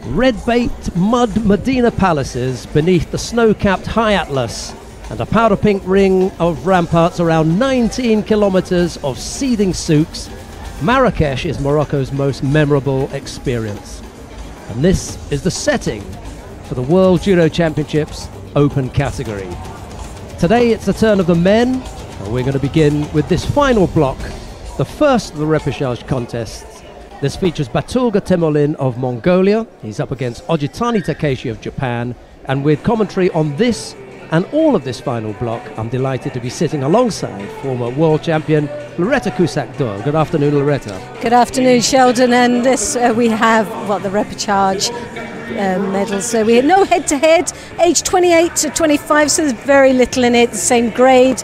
Red-baked mud Medina palaces beneath the snow-capped high Atlas and a powder pink ring of ramparts around 19 kilometers of seething souks, Marrakech is Morocco's most memorable experience. And this is the setting for the World Judo Championships Open category. Today it's the turn of the men, and we're going to begin with this final block, the first of the repechage contests. This features Batulga Temolin of Mongolia. He's up against Ojitani Takeshi of Japan. And with commentary on this and all of this final block, I'm delighted to be sitting alongside former world champion Loretta Cusack-Doyle. Good afternoon, Loretta. Good afternoon, Sheldon. And this we have the repechage medals. So we had no head-to-head, age 28 to 25, so there's very little in it, the same grade.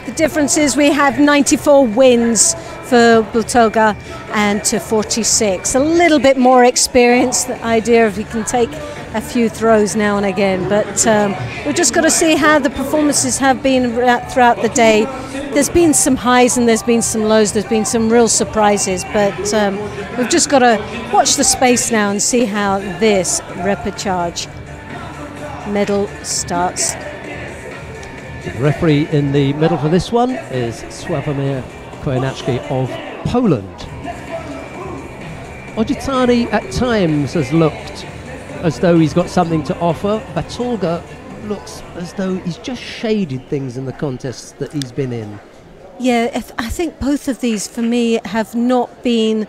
The difference is we have 94 wins for Batulga and to 46. A little bit more experience, the idea of he can take a few throws now and again. But we've just got to see how the performances have been throughout the day. There's been some highs and there's been some lows. There's been some real surprises. But we've just got to watch the space now and see how this repechage medal starts. The referee in the middle for this one is Sławomir Kojenacki of Poland. Ojitani at times has looked as though he's got something to offer. Batulga looks as though he's just shaded things in the contests that he's been in. Yeah, I think both of these for me have not been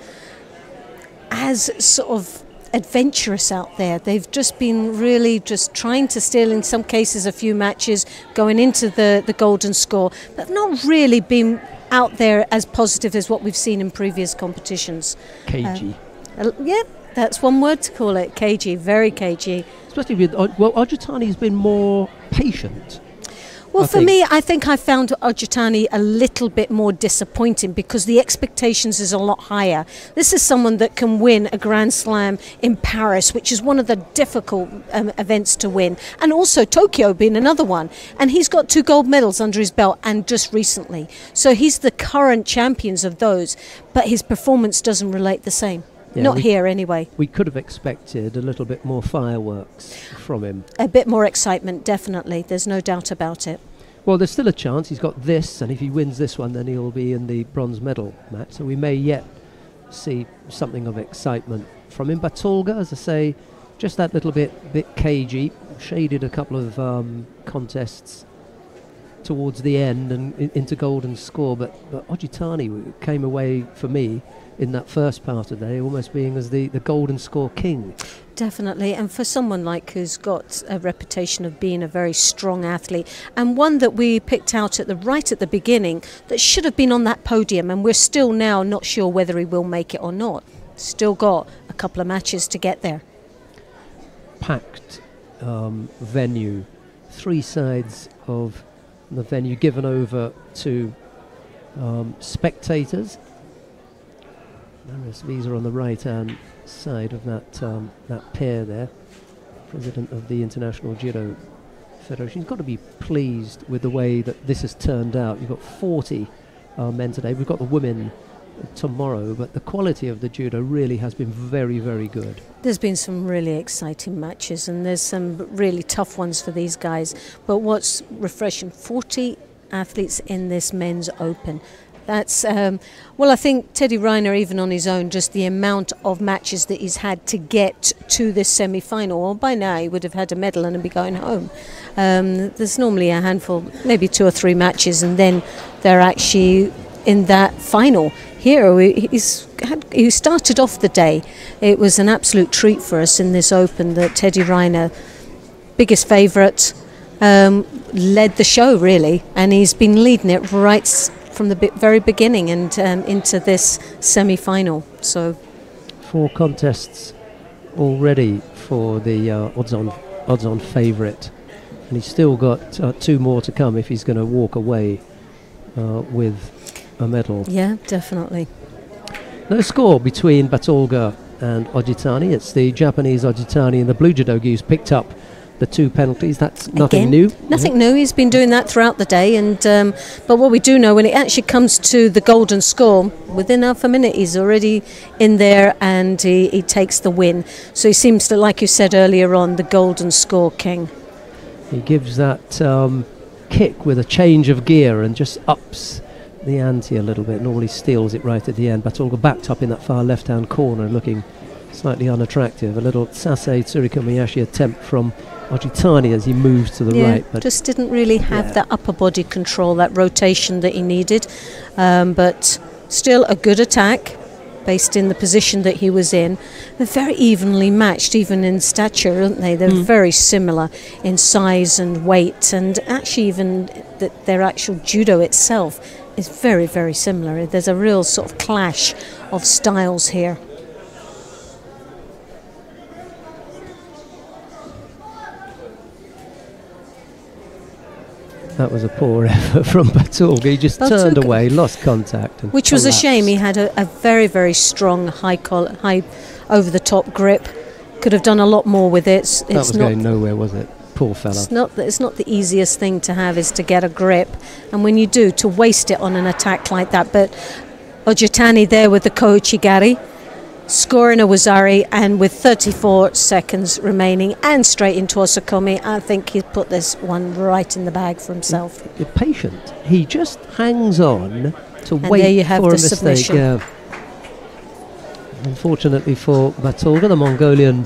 as sort of adventurous out there. They've just been really just trying to steal, in some cases, a few matches, going into the golden score, but not really been out there as positive as what we've seen in previous competitions. Cagey. Yeah, that's one word to call it, cagey, very cagey. Especially with, well, Ojitani's been more patient. Well, for me, I think I found Ojitani a little bit more disappointing because the expectations is a lot higher. This is someone that can win a Grand Slam in Paris, which is one of the difficult events to win, and also Tokyo being another one. And he's got 2 gold medals under his belt, and just recently. So he's the current champions of those, but his performance doesn't relate the same. Yeah, not here, anyway. We could have expected a little bit more fireworks from him. A bit more excitement, definitely. There's no doubt about it. Well, there's still a chance. He's got this, and if he wins this one, then he'll be in the bronze medal match. So we may yet see something of excitement from him. Batulga, as I say, just that little bit cagey. Shaded a couple of contests towards the end and into golden score. But Ojitani came away, for me, in that first part of the day, almost being as the golden score king. Definitely, and for someone like who's got a reputation of being a very strong athlete, and one that we picked out right at the beginning that should have been on that podium, and we're still now not sure whether he will make it or not. Still got a couple of matches to get there. Packed venue, 3 sides of the venue given over to spectators. These are on the right-hand side of that pair there. President of the International Judo Federation. He's got to be pleased with the way that this has turned out. You've got 40 men today. We've got the women tomorrow, but the quality of the judo really has been very, very good. There's been some really exciting matches, and there's some really tough ones for these guys. But what's refreshing, 40 athletes in this men's open. That's, well, I think Teddy Riner, even on his own, just the amount of matches that he's had to get to this semi-final, well, by now he would have had a medal and be going home. There's normally a handful, maybe 2 or 3 matches, and then they're actually in that final. Here, he started off the day. It was an absolute treat for us in this open that Teddy Riner, biggest favourite, led the show, really, and he's been leading it right from the very beginning and into this semi-final. So 4 contests already for the odds-on favourite, and he's still got 2 more to come if he's going to walk away with a medal. Yeah, definitely. No score between Batulga and Ojitani. It's the Japanese Ojitani in the blue judogi who's picked up the 2 penalties. That's nothing new. Nothing new. He's been doing that throughout the day. And but what we do know, when it actually comes to the golden score, within half a minute he's already in there, and he takes the win. So he seems to, like you said earlier on, the golden score king. He gives that kick with a change of gear and just ups the ante a little bit. Normally steals it right at the end. Batolga backed up in that far left-hand corner, looking slightly unattractive. A little Sase Tsurikomiyashi attempt from Ojitani as he moves to the right. But just didn't really have that upper body control, that rotation that he needed. But still a good attack based in the position that he was in. They're very evenly matched, even in stature, aren't they? They're very similar in size and weight, and actually even their actual judo itself is very, very similar. There's a real sort of clash of styles here. That was a poor effort from Batolga. He just turned away, lost contact. And which was a shame. He had a very, very strong high over-the-top grip. Could have done a lot more with it. That was going nowhere, was it? Poor fella. It's not the easiest thing to have, is to get a grip. And when you do, to waste it on an attack like that. But Ojitani there with the Kouchigari, scoring a Wazari, and with 34 seconds remaining and straight into Osakomi, I think he's put this one right in the bag for himself. You're patient. He just hangs on to wait there you have for the a mistake. submission. Yeah. Unfortunately for Batolga, the Mongolian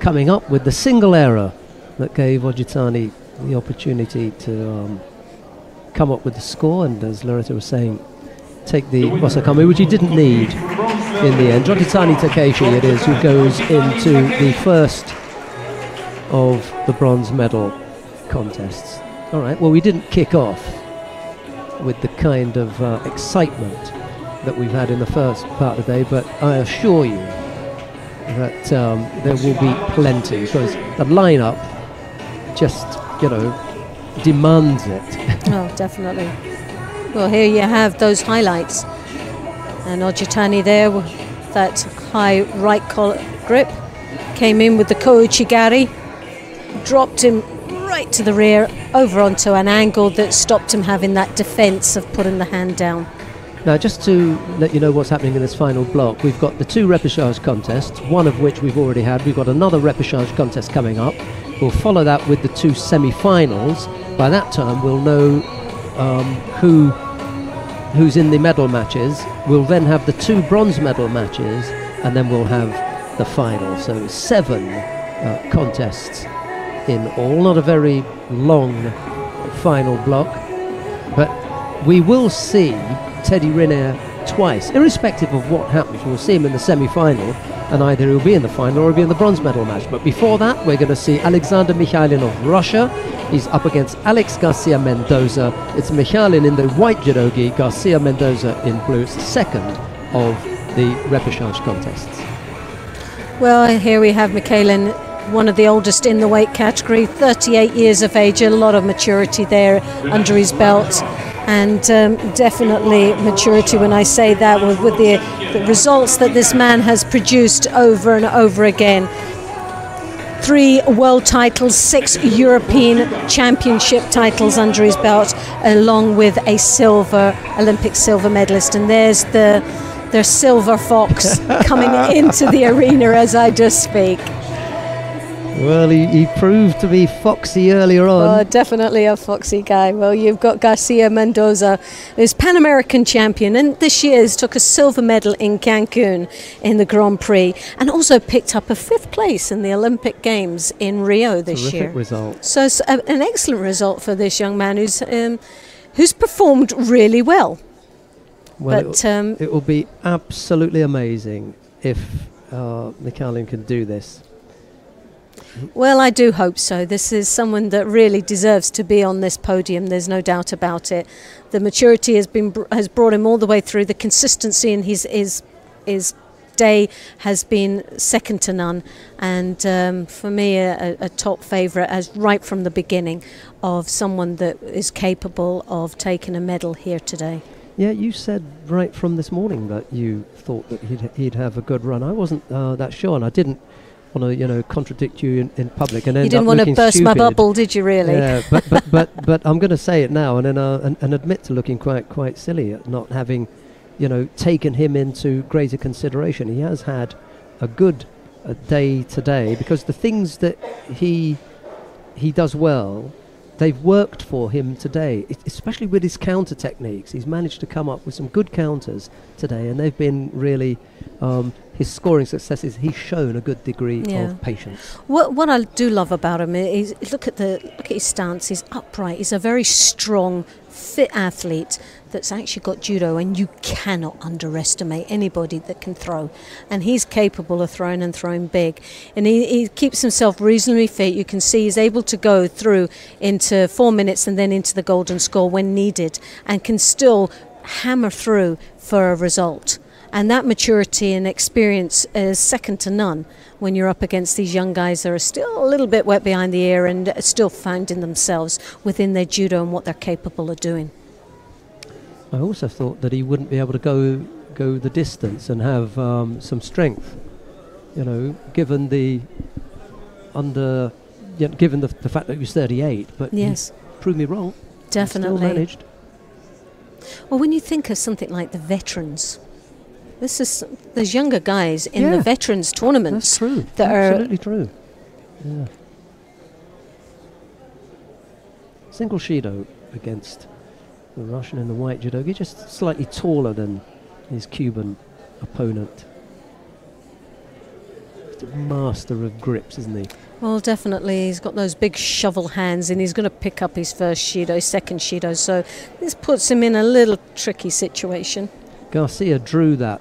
coming up with the single error that gave Ojitani the opportunity to come up with the score, and as Loretta was saying, take the Osakami, which he didn't need in the end. Ojitani Takeshi it is who goes into the first of the bronze medal contests. All right, well, we didn't kick off with the kind of excitement that we've had in the first part of the day, but I assure you that there will be plenty, because the lineup just, demands it. Oh, definitely. Well, here you have those highlights. And Ojitani there with that high right collar grip. Came in with the Kouchigari. Dropped him right to the rear, over onto an angle that stopped him having that defence of putting the hand down. Now, just to let you know what's happening in this final block, we've got the 2 repechage contests, one of which we've already had. We've got another repechage contest coming up. We'll follow that with the 2 semi-finals. By that time, we'll know who's in the medal matches. We'll then have the 2 bronze medal matches, and then we'll have the final. So 7 contests in all. Not a very long final block, but we will see Teddy Riner twice, irrespective of what happens. We'll see him in the semi-final, and either he'll be in the final or he'll be in the bronze medal match. But before that, we're going to see Alexander Mikhailin of Russia. He's up against Alex Garcia Mendoza. It's Mikhailin in the white judogi, Garcia Mendoza in blue. It's the second of the repechage contests. Well, here we have Mikhailin, one of the oldest in the weight category, 38 years of age, a lot of maturity there under his belt. And definitely maturity when I say that, with the results that this man has produced over and over again. 3 world titles, 6 European Championship titles under his belt, along with a Olympic silver medalist. And there's their silver fox coming into the arena as I just speak. Well, he proved to be foxy earlier on. Oh, definitely a foxy guy. Well, you've got Garcia Mendoza, who's Pan American champion, and this year has took a silver medal in Cancun in the Grand Prix, and also picked up a 5th place in the Olympic Games in Rio this year. Terrific result. So it's an excellent result for this young man who's performed really well. Well, but it will be absolutely amazing if Mikhailin can do this. Well, I do hope so. This is someone that really deserves to be on this podium. There's no doubt about it. The maturity has brought him all the way through. The consistency in his day has been second to none. And for me, a top favourite, as right from the beginning, of someone that is capable of taking a medal here today. Yeah, you said right from this morning that you thought that he'd have a good run. I wasn't that sure, and I didn't want to contradict you in public and end You didn't up want to looking burst my stupid. bubble, did you really? Yeah, but I'm going to say it now and admit to looking quite silly at not having, taken him into greater consideration. He has had a good day today because the things that he does well, they've worked for him today, especially with his counter techniques. He's managed to come up with some good counters today, and they've been really his scoring successes. He's shown a good degree of patience. What I do love about him is look at his stance. He's upright. He's a very strong, fit athlete that's actually got judo, and you cannot underestimate anybody that can throw. And he's capable of throwing and throwing big. And he keeps himself reasonably fit. You can see he's able to go through into 4 minutes and then into the golden score when needed, and can still hammer through for a result. And that maturity and experience is second to none when you're up against these young guys that are still a little bit wet behind the ear and still finding themselves within their judo and what they're capable of doing. I also thought that he wouldn't be able to go the distance and have some strength, given the fact that he was 38. But yes, he proved me wrong. Definitely. He still managed. Well, when you think of something like the veterans, there's younger guys in the veterans tournaments. That's true. That absolutely true. Yeah. Single Shido against the Russian in the white judogi, just slightly taller than his Cuban opponent. He's a master of grips, isn't he? Well, definitely. He's got those big shovel hands, and he's going to pick up his first Shido, second Shido, so this puts him in a little tricky situation. Garcia drew that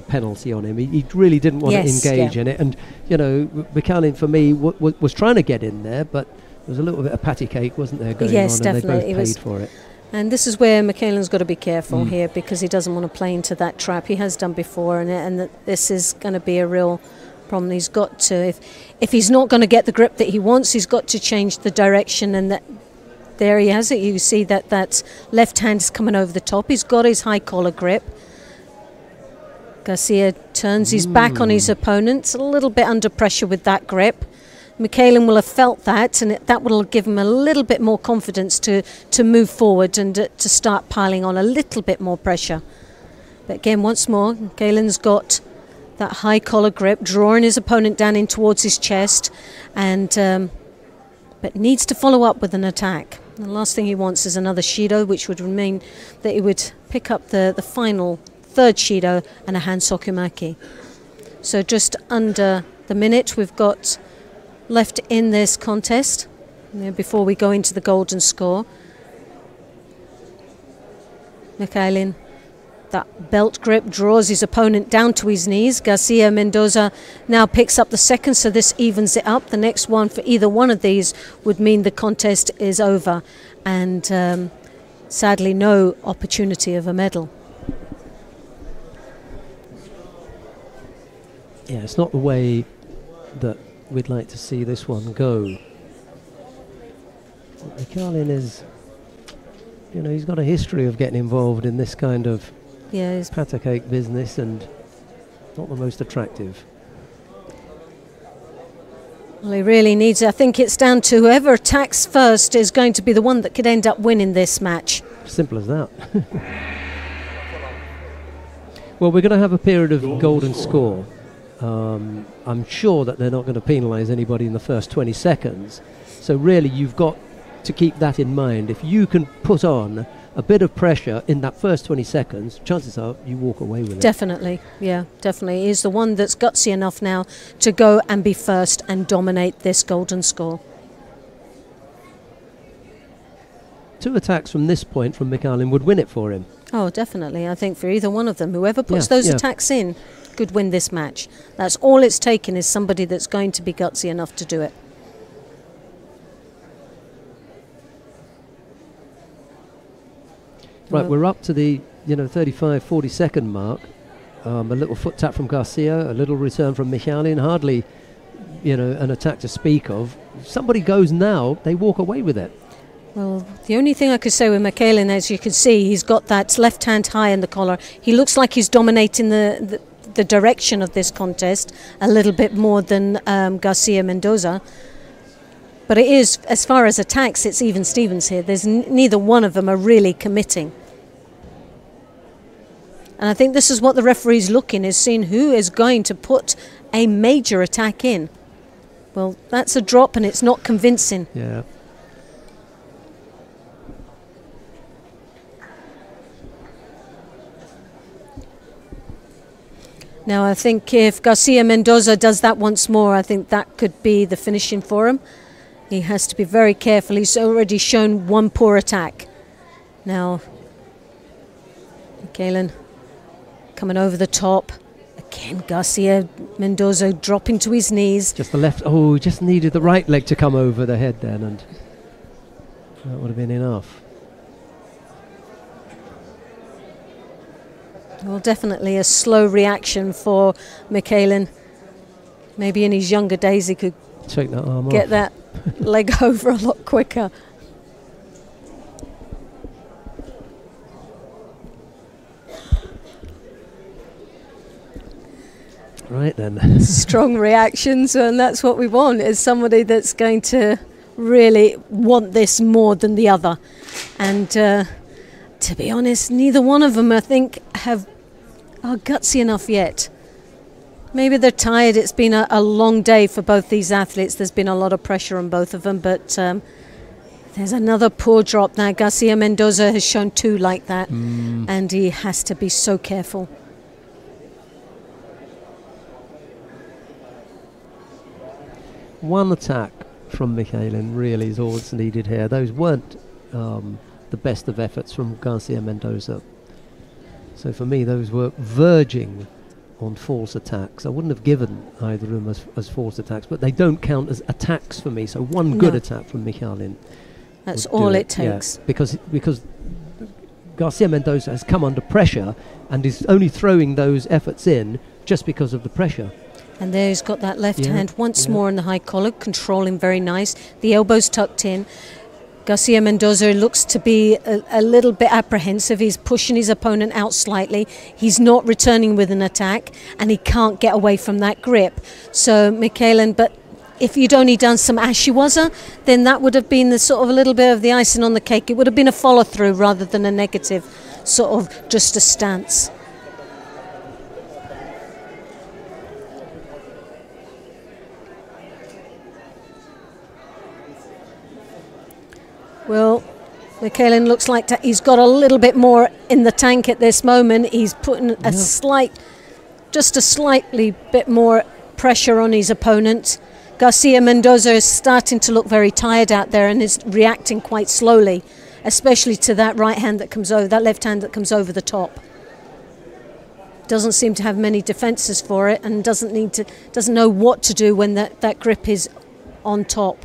penalty on him. He really didn't want to engage in it, and Mikhailin for me was trying to get in there, but there was a little bit of patty cake, wasn't there, going on, definitely. And they both paid for it. And this is where Mikhailin's got to be careful here, because he doesn't want to play into that trap. He has done before, and this is going to be a real problem. He's got to, if he's not going to get the grip that he wants, he's got to change the direction, and there he has it. You see that left hand is coming over the top. He's got his high collar grip. Garcia turns his back on his opponent, a little bit under pressure with that grip. Mikhailin will have felt that, and that will give him a little bit more confidence to move forward and to start piling on a little bit more pressure. But again, once more, Mikhailin's got that high collar grip, drawing his opponent down in towards his chest, and but needs to follow up with an attack. The last thing he wants is another Shido, which would mean that he would pick up the final third Shido and a hand sokumaki. So just under the minute we've got left in this contest before we go into the golden score. Mikhailin, that belt grip, draws his opponent down to his knees. Garcia Mendoza now picks up the second, so this evens it up. The next one for either one of these would mean the contest is over, and sadly no opportunity of a medal. Yeah, it's not the way that we'd like to see this one go. Mikhailin is, he's got a history of getting involved in this kind of patter cake business, and not the most attractive. Well, he really needs it. I think it's down to whoever attacks first is going to be the one that could end up winning this match. Simple as that. Well, we're going to have a period of golden score. I'm sure that they're not going to penalise anybody in the first 20 seconds. So really, you've got to keep that in mind. If you can put on a bit of pressure in that first 20 seconds, chances are you walk away with it. Definitely, yeah, definitely. He's the one that's gutsy enough now to go and be first and dominate this golden score. 2 attacks from this point from Mikhailin would win it for him. Oh, definitely. I think for either one of them, whoever puts those attacks in could win this match. That's all it's taken, is somebody that's going to be gutsy enough to do it. Right, we're up to the 35-40 second mark. A little foot tap from Garcia, a little return from Mikhailin, hardly an attack to speak of. If somebody goes now, they walk away with it. Well, the only thing I could say with Mikhailin, as you can see, he's got that left hand high in the collar. He looks like he's dominating the the direction of this contest a little bit more than Garcia Mendoza. But it is, as far as attacks, it's even Stevens here. There's neither one of them are really committing. And I think this is what the referee's looking, is seeing who is going to put a major attack in. Well, that's a drop and it's not convincing. Yeah. Now, I think if Garcia Mendoza does that once more, I think that could be the finishing for him. He has to be very careful. He's already shown one poor attack. Now, Michaelen coming over the top. Again, Garcia Mendoza dropping to his knees. Just the left. Oh, he just needed the right leg to come over the head then, and that would have been enough. Well, definitely a slow reaction for Michaelen. Maybe in his younger days he could take that arm get off. that leg over a lot quicker. Right then. Strong reactions, and that's what we want, is somebody that's going to really want this more than the other. And to be honest, neither one of them, I think, are gutsy enough yet. Maybe they're tired. It's been a long day for both these athletes. There's been a lot of pressure on both of them, but there's another poor drop now. Garcia Mendoza has shown two like that, and he has to be so careful. One attack from Michaelen really is all that's needed here. Those weren't the best of efforts from Garcia Mendoza. So for me, those were verging on false attacks. I wouldn't have given either of them as false attacks, but they don't count as attacks for me. So one good attack from Michaelen. That's all it takes. Yeah, because Garcia Mendoza has come under pressure and is only throwing those efforts in just because of the pressure. And there he's got that left hand once more in the high collar, controlling very nice. The elbows tucked in. Garcia Mendoza looks to be a little bit apprehensive. He's pushing his opponent out slightly. He's not returning with an attack, and he can't get away from that grip. So Michaelen, but if you'd only done some ashiwaza, then that would have been the sort of a little bit of the icing on the cake. It would have been a follow through rather than a negative sort of just a stance. Well, Michaelen looks like he's got a little bit more in the tank at this moment. He's putting a just a slightly bit more pressure on his opponent. Garcia Mendoza is starting to look very tired out there and is reacting quite slowly, especially to that right hand that comes over, that left hand that comes over the top. Doesn't seem to have many defenses for it, and doesn't know what to do when that grip is on top.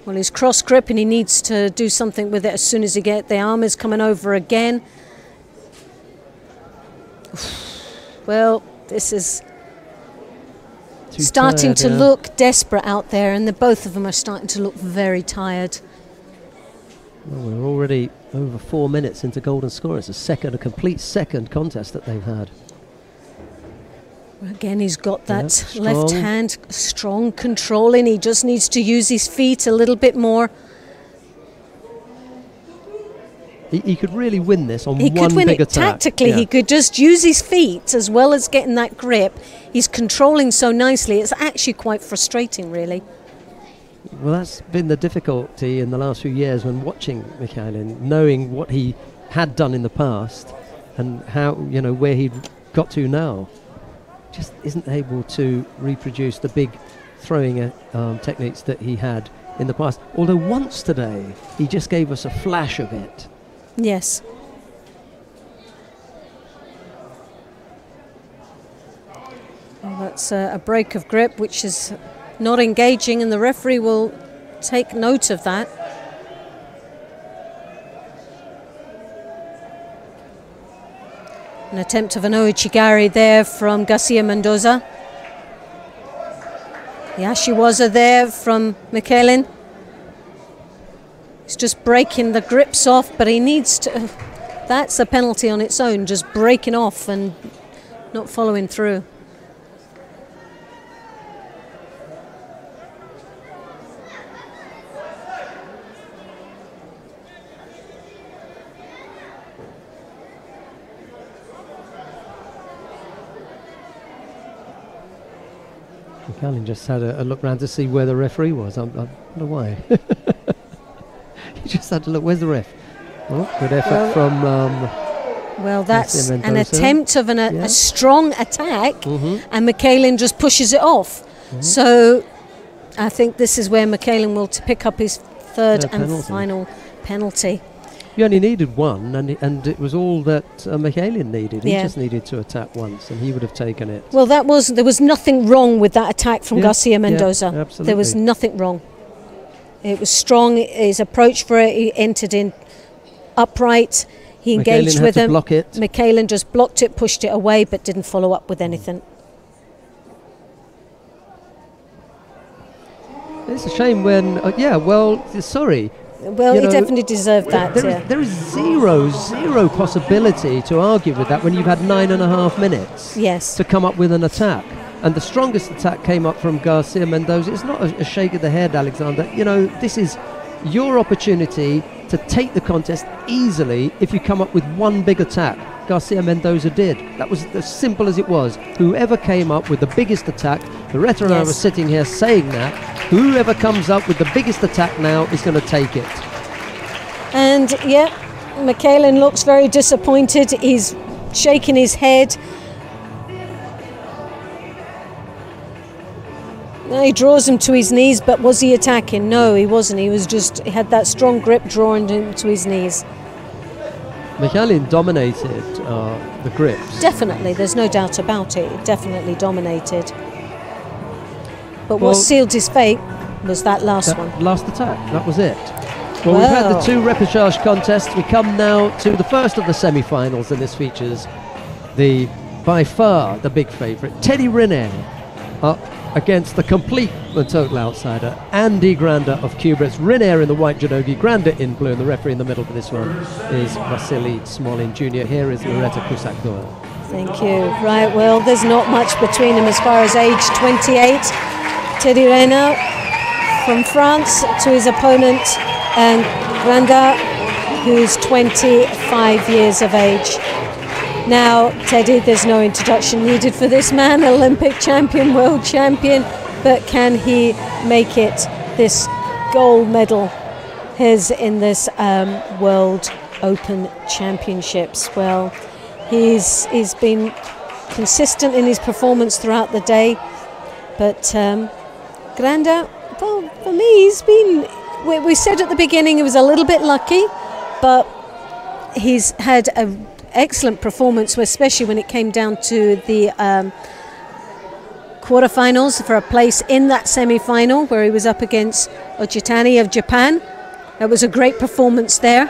Well, he's cross grip and he needs to do something with it as soon as he gets. The arm is coming over again. Well, this is starting to look desperate out there, and both of them are starting to look very tired. Well, we're already over 4 minutes into golden score. It's a complete second contest that they've had. Again, he's got that left hand, strong controlling. He just needs to use his feet a little bit more. He could really win this on one big attack. He could win it tactically. Yeah. He could just use his feet as well as getting that grip. He's controlling so nicely. It's actually quite frustrating, really. Well, that's been the difficulty in the last few years when watching Michaelen, knowing what he had done in the past and how, where he'd got to now. Just isn't able to reproduce the big throwing techniques that he had in the past. Although once today, he just gave us a flash of it. Yes. Well, that's a break of grip, which is not engaging, and the referee will take note of that. An attempt of an Oichigari there from Garcia Mendoza. The Ashiwaza there from Michaelen. He's just breaking the grips off, but he needs to... That's a penalty on its own, just breaking off and not following through. Callan just had a look round to see where the referee was. I don't know why. He just had to look. Where's the ref? Oh, good effort from... well, that's an attempt of a strong attack, and Michaelin just pushes it off. So I think this is where Michaelin will pick up his third and final penalty. He only needed one, and it was all that Michaelin needed. He just needed to attack once, and he would have taken it. Well, there was nothing wrong with that attack from Garcia Mendoza. Yeah, absolutely. There was nothing wrong. It was strong. His approach for it, he entered in upright. He engaged with him. Block it. Michaelin just blocked it, pushed it away, but didn't follow up with anything. It's a shame when... sorry. Well, he definitely deserved that. There is zero possibility to argue with that when you've had 9.5 minutes to come up with an attack. And the strongest attack came up from Garcia Mendoza. It's not a shake of the head, Alexander. You know, this is your opportunity to take the contest easily if you come up with one big attack. Garcia Mendoza did. That was as simple as it was. Whoever came up with the biggest attack, Loretta and I were sitting here saying that, whoever comes up with the biggest attack now is going to take it. And Michaelin looks very disappointed. He's shaking his head. He draws him to his knees, but was he attacking? No, he wasn't. He had that strong grip drawing him to his knees. Michaelin dominated the grips. Definitely, there's no doubt about it. It definitely dominated. But what sealed his fate was that last one. Last attack, that was it. Well, we've had the two repechage contests. We come now to the first of the semi-finals, and this features by far the big favourite, Teddy Riner, up against the complete and total outsider, Andy Granda of Cuba. It's Riner in the white judogi, Granda in blue, and the referee in the middle for this one is Vasily Smolin Jr. Here is Loretta Cusack-Doyle. Thank you. Right, well, there's not much between them as far as age. 28, Teddy Riner from France, to his opponent, and Granda, who's 25 years of age. Now, Teddy, there's no introduction needed for this man, Olympic champion, world champion, but can he make it this gold medal, his in this World Open Championships? Well, he's been consistent in his performance throughout the day, but Granda, well, for me, he's been, we said at the beginning he was a little bit lucky, but he's had an excellent performance, especially when it came down to the quarterfinals for a place in that semi-final where he was up against Ochitani of Japan. That was a great performance there,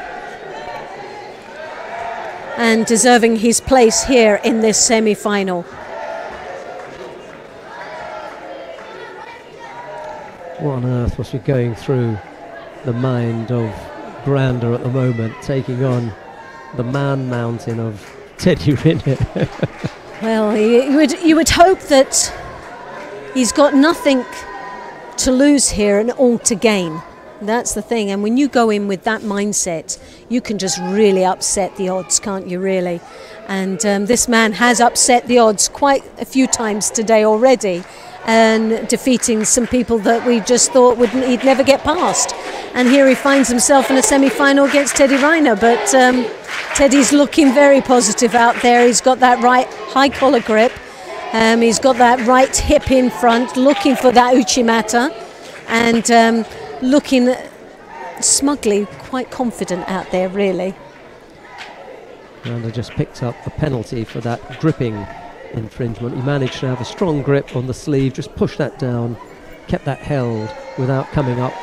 and deserving his place here in this semi-final. What on earth must be going through the mind of Granda at the moment, taking on the man mountain of Teddy Riner? Well, you would hope that he's got nothing to lose here and all to gain. That's the thing. And when you go in with that mindset, you can just really upset the odds, can't you, really? And this man has upset the odds quite a few times today already, and defeating some people that we just thought he'd never get past. And here he finds himself in a semi-final against Teddy Riner, but Teddy's looking very positive out there. He's got that right high collar grip. He's got that right hip in front, looking for that uchimata, and looking smugly quite confident out there, really. And they just picked up a penalty for that gripping infringement. He managed to have a strong grip on the sleeve, just pushed that down, kept that held without coming up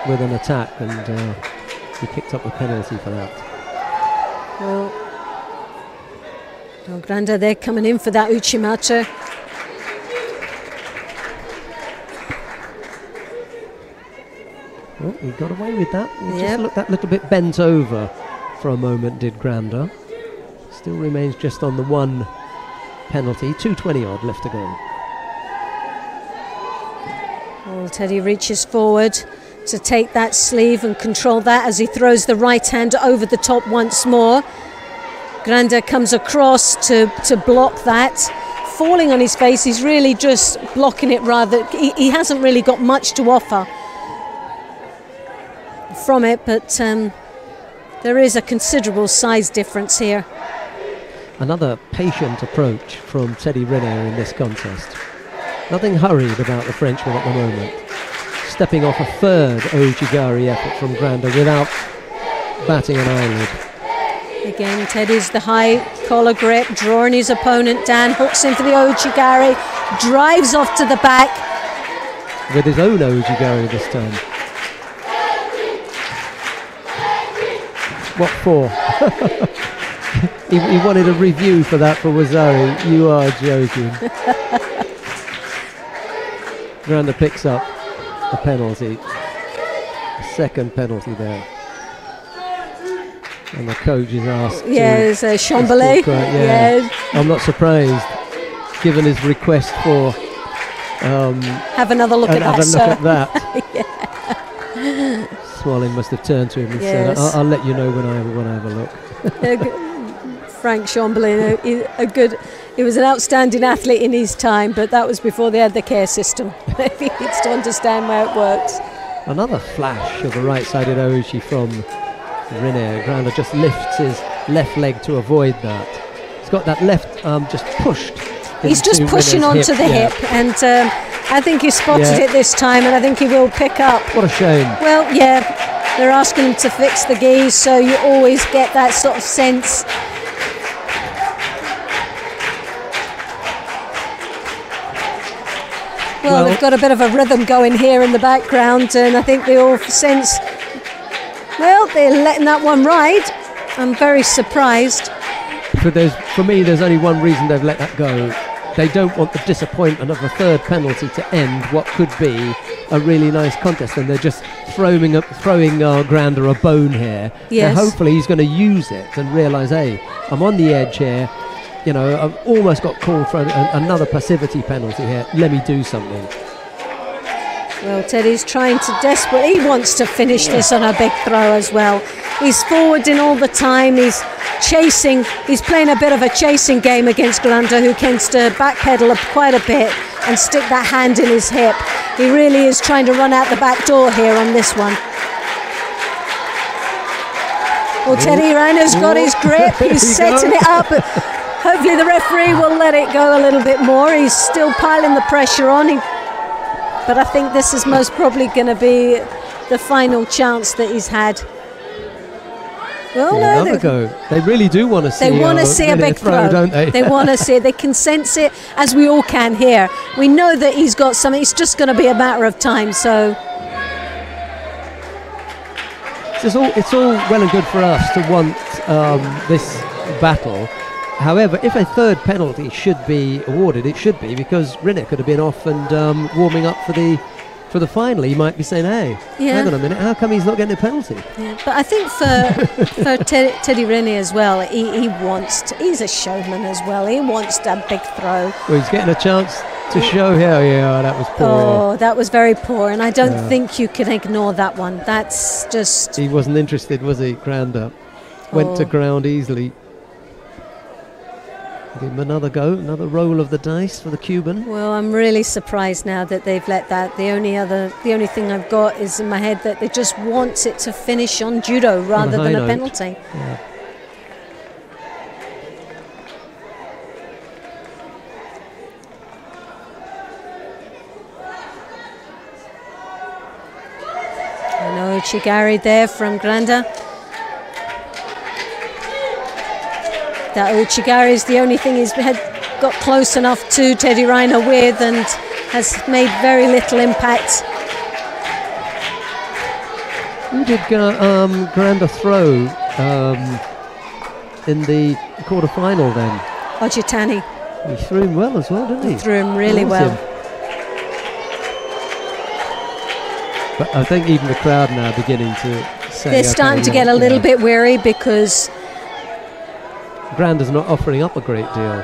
with an attack, and he picked up the penalty for that. Well, Granda, they're coming in for that uchimata. Oh, he got away with that. He just looked that little bit bent over for a moment, did Granda. Still remains just on the one penalty. 2:20 odd left to go. Well, Teddy reaches forward to take that sleeve and control that as he throws the right hand over the top once more. Granda comes across to block that. Falling on his face, he's really just blocking it rather. He hasn't really got much to offer from it, but there is a considerable size difference here. Another patient approach from Teddy Riner in this contest. Nothing hurried about the Frenchman at the moment. Stepping off a third Ojigari effort from Granda without batting an eyelid. Again, Teddy's the high collar grip, drawing his opponent down, hooks in for the Ojigari, drives off to the back. With his own Ojigari this time. What for? he wanted a review for that for Wazari. You are joking. Granda picks up a penalty. A second penalty there. And the coach is asked yes, Chamboulet. Yeah. I'm not surprised, given his request for have another look at that. Swalling must have turned to him and said, I'll let you know when I have a look. Frank Chamboulet, he was an outstanding athlete in his time, but that was before they had the care system. He needs to understand how it works. Another flash of a right-sided Oji from Riner. Granda just lifts his left leg to avoid that. He's got that left arm just pushed. He's just pushing onto the hip, and I think he spotted it this time, and I think he will pick up. What a shame. Well, they're asking him to fix the geese, so you always get that sort of sense. Well, they've got a bit of a rhythm going here in the background, and I think they all sense, well, they're letting that one ride. I'm very surprised. For me, there's only one reason they've let that go. They don't want the disappointment of a third penalty to end what could be a really nice contest, and they're just throwing Granda a bone here. Yes. Now, hopefully he's going to use it and realise, hey, I'm on the edge here. You know, I've almost got called for another passivity penalty here. Let me do something. Well, Teddy's trying to desperately. He wants to finish this on a big throw as well. He's forwarding all the time. He's chasing. He's playing a bit of a chasing game against Granda, who tends to backpedal up quite a bit and stick that hand in his hip. He really is trying to run out the back door here on this one. Well, Teddy Riner's got his grip. He's setting it up. Hopefully the referee will let it go a little bit more. He's still piling the pressure on. But I think this is most probably going to be the final chance that he's had. Well, no, go. They really do want to see. They want to see a big throw, don't they? They want to see it. They can sense it, as we all can here. We know that he's got something. It's just going to be a matter of time. So it's all well and good for us to want this battle. However, if a third penalty should be awarded, it should be, because Riner could have been off and warming up for the final. He might be saying, hey, hang on a minute, how come he's not getting a penalty? Yeah, but I think for Teddy Riner as well, he's a showman as well. He wants that big throw. Well, he's getting a chance to show here. Yeah, that was poor. Oh, that was very poor, and I don't think you can ignore that one. That's just... He wasn't interested, was he, Granda? Went to ground easily. Give him another go, another roll of the dice for the Cuban. Well, I'm really surprised now that they've let that. The only thing I've got is in my head that they just want it to finish on judo rather than a penalty. Yeah. I know Chigari there from Granda. That Uchigari is the only thing he's got close enough to Teddy Riner with, and has made very little impact. Who did Granda throw in the quarter-final then? Ojitani. He threw him well as well, didn't he? Threw him really well. But I think even the crowd now beginning to say... They're starting to get a little bit weary because... Granda's not offering up a great deal.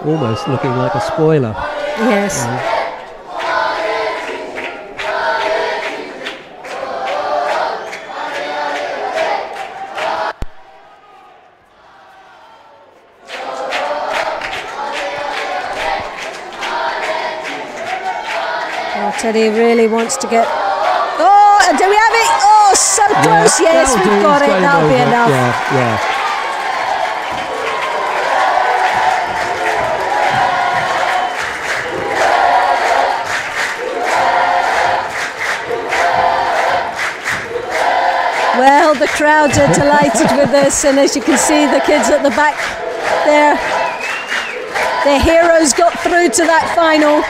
Almost looking like a spoiler. Yes. Teddy really wants to get... Oh, do we have it? Oh, so close. Yes, we've got it. That'll be enough. Yeah. Well, the crowds are delighted with this, and as you can see, the kids at the back there, their heroes got through to that final.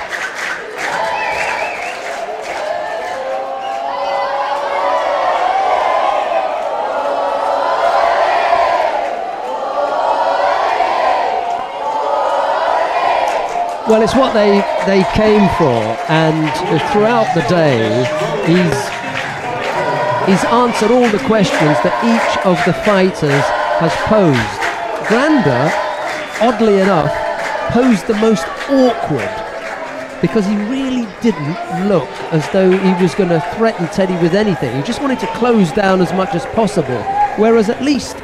Well, it's what they came for, and throughout the day, he's answered all the questions that each of the fighters has posed. Granda, oddly enough, posed the most awkward, because he really didn't look as though he was going to threaten Teddy with anything. He just wanted to close down as much as possible. Whereas at least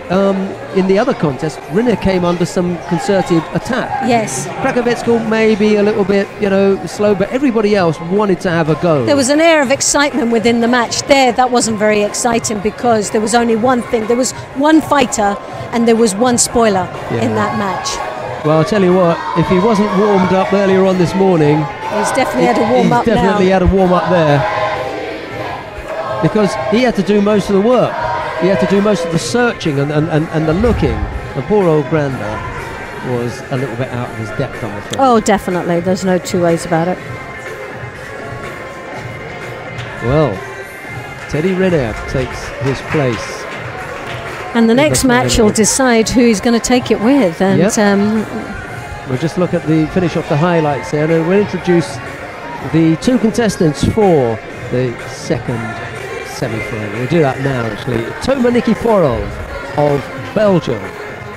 in the other contest, Rinne came under some concerted attack. Yes. Krakowicz maybe a little bit, slow, but everybody else wanted to have a go. There was an air of excitement within the match. That wasn't very exciting because there was only one thing. There was one fighter and there was one spoiler in that match. Well, I'll tell you what, if he wasn't warmed up earlier on this morning... He's definitely had a warm-up now. He's definitely had a warm-up there. Because he had to do most of the work. He had to do most of the searching and the looking. And poor old Granda was a little bit out of his depth, I'm afraid. Oh, definitely. There's no two ways about it. Well, Teddy Rinne takes his place. And the next match will decide who he's going to take it with. And we'll just look at the finish off the highlights there, and we'll introduce the two contestants for the second semi-final. We'll do that now, actually. Toma Nikiforov of Belgium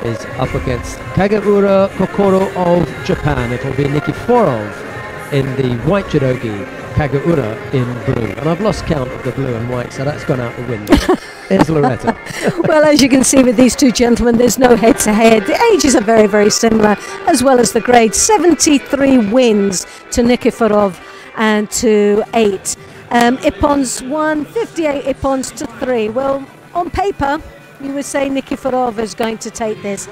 is up against Kageura Kokoro of Japan. It will be Nikiforov in the white judogi, Kageura in blue. And I've lost count of the blue and white, so that's gone out the window. Here's Loretta. Well, as you can see with these two gentlemen, there's no head-to-head. The ages are very, very similar, as well as the grades. 73 wins to Nikiforov and to 8. Ippons won, 58 Ippons to 3. Well, on paper, you would say Nikiforov is going to take this.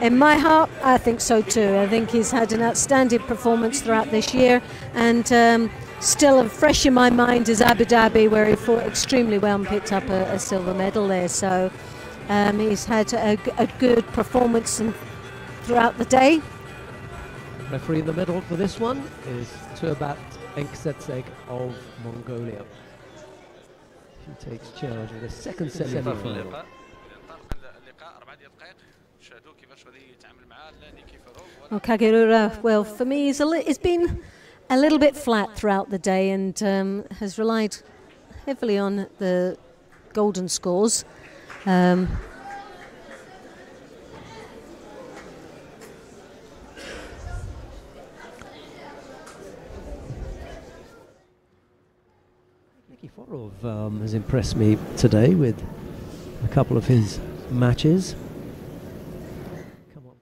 In my heart, I think so too. I think he's had an outstanding performance throughout this year, and still fresh in my mind is Abu Dhabi, where he fought extremely well and picked up a silver medal there. So he's had a good performance throughout the day. Referee in the middle for this one is Turbat Enksetseg of Mongolia. He takes charge of the second semi-final. Well, Kageura, well, for me, it's been a little bit flat throughout the day and has relied heavily on the golden scores. Nikiforov has impressed me today with a couple of his matches. Come on,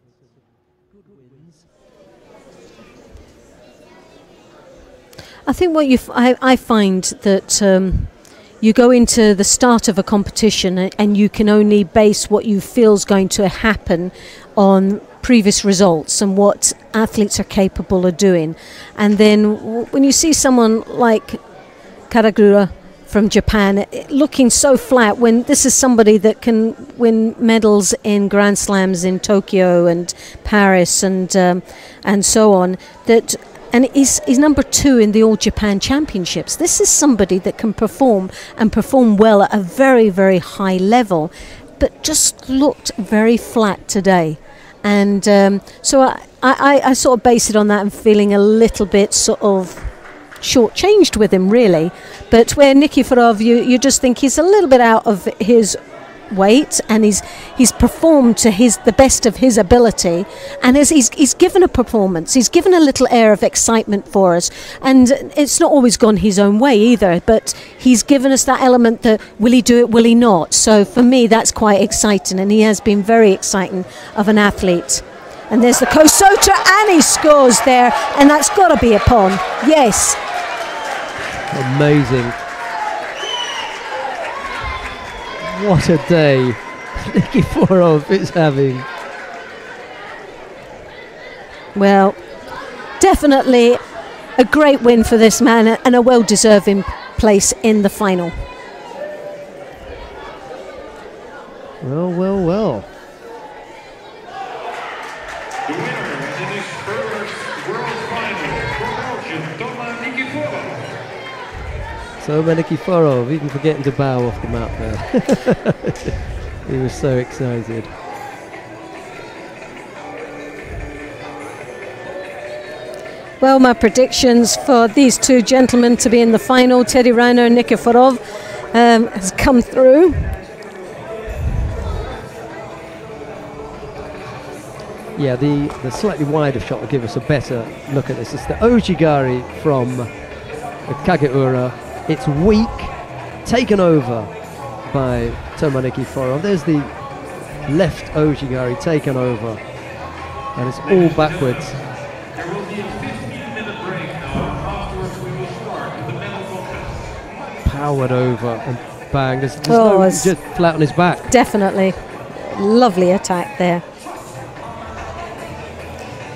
good wins. I think what I find that you go into the start of a competition and you can only base what you feel is going to happen on previous results and what athletes are capable of doing. And then when you see someone like Kageura from Japan looking so flat, when this is somebody that can win medals in Grand Slams in Tokyo and Paris and so on, and he's number 2 in the All Japan Championships. This is somebody that can perform and perform well at a very, very high level, but just looked very flat today. And so I sort of base it on that and feeling a little bit sort of shortchanged with him, really. But where Nikiforov, you just think he's a little bit out of his weight, and he's performed to the best of his ability, and he's given a performance, he's given a little air of excitement for us, and it's not always gone his own way either, but he's given us that element that will he do it, will he not? So for me, that's quite exciting, and he has been very exciting of an athlete. And there's the Kosota, and he scores there, and that's got to be a pon. Yes. Amazing. What a day Nikiforov is having. Well, definitely a great win for this man, and a well-deserving place in the final. Well, well, well. The winner in this first World Final for Belgium, Nikiforov. Toma Nikiforov, even forgetting to bow off the map there. He was so excited. Well, my predictions for these two gentlemen to be in the final, Teddy Riner and Nikiforov, has come through. Yeah, the slightly wider shot will give us a better look at this. It's the Ojigari from Kageura. It's weak, taken over by Toma Nikiforov. There's the left Ojigari taken over, and it's all backwards. There will be a 15-minute break now. Afterwards, we will start with the medal contest. Powered over and bang. There's no, just flat on his back. Definitely. Lovely attack there.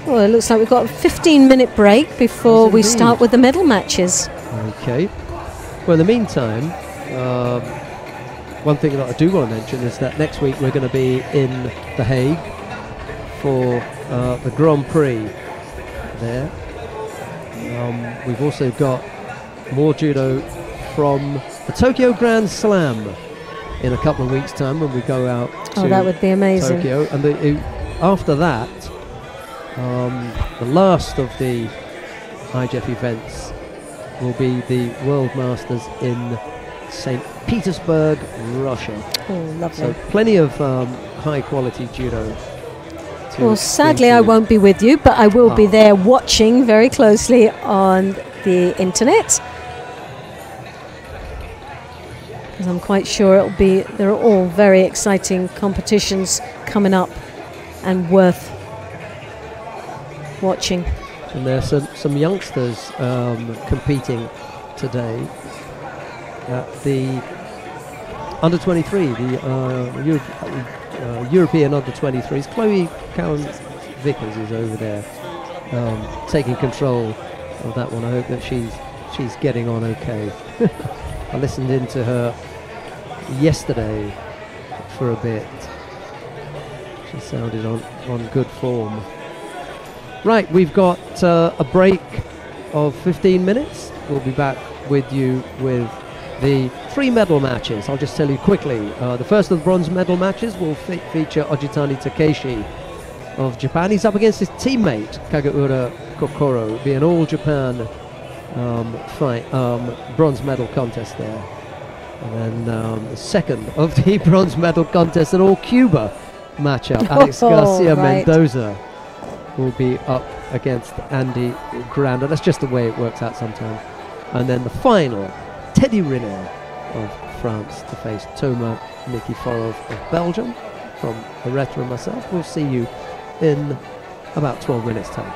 Well, it looks like we've got a 15-minute break before we start with the medal matches. Okay. Well, in the meantime, one thing that I do want to mention is that next week we're going to be in The Hague for the Grand Prix there. We've also got more judo from the Tokyo Grand Slam in a couple of weeks' time when we go out to that would be amazing. Tokyo. And after that, the last of the IJEF events will be the World Masters in St. Petersburg, Russia. Oh, lovely. So plenty of high quality judo. Well, sadly I won't be with you, but I will be there watching very closely on the internet, because I'm quite sure there are all very exciting competitions coming up and worth watching. And there's some youngsters competing today at the under 23, the European under 23s. Chloe Cowan Vickers is over there taking control of that one. I hope that she's getting on okay. I listened into her yesterday for a bit. She sounded on good form. Right, we've got a break of 15 minutes. We'll be back with you with the 3 medal matches. I'll just tell you quickly. The first of the bronze medal matches will feature Ojitani Takeshi of Japan. He's up against his teammate Kageura Kokoro. It'll be an all-Japan fight, bronze medal contest there. And then the second of the bronze medal contest, an all-Cuba matchup. Alex Garcia Mendoza will be up against Andy Granda. That's just the way it works out sometimes. And then the final, Teddy Riner of France to face Toma Nikiforov of Belgium. From Areta and myself, we'll see you in about 12 minutes time.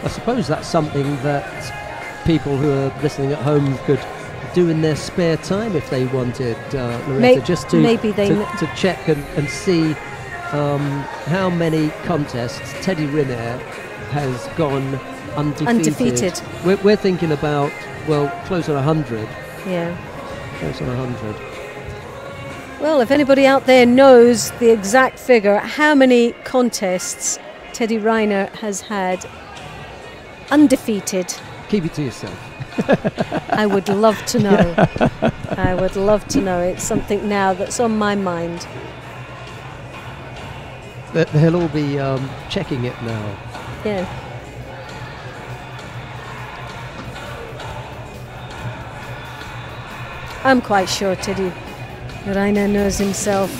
I suppose that's something that people who are listening at home could do in their spare time if they wanted, Loretta, just to to check and see how many contests Teddy Riner has gone undefeated. We're thinking about, well, close on 100. Yeah. Close on 100. Well, if anybody out there knows the exact figure, how many contests Teddy Riner has had undefeated, keep it to yourself. I would love to know. I would love to know. It's something now that's on my mind. They'll all be checking it now. Yeah. I'm quite sure Teddy Riner knows himself.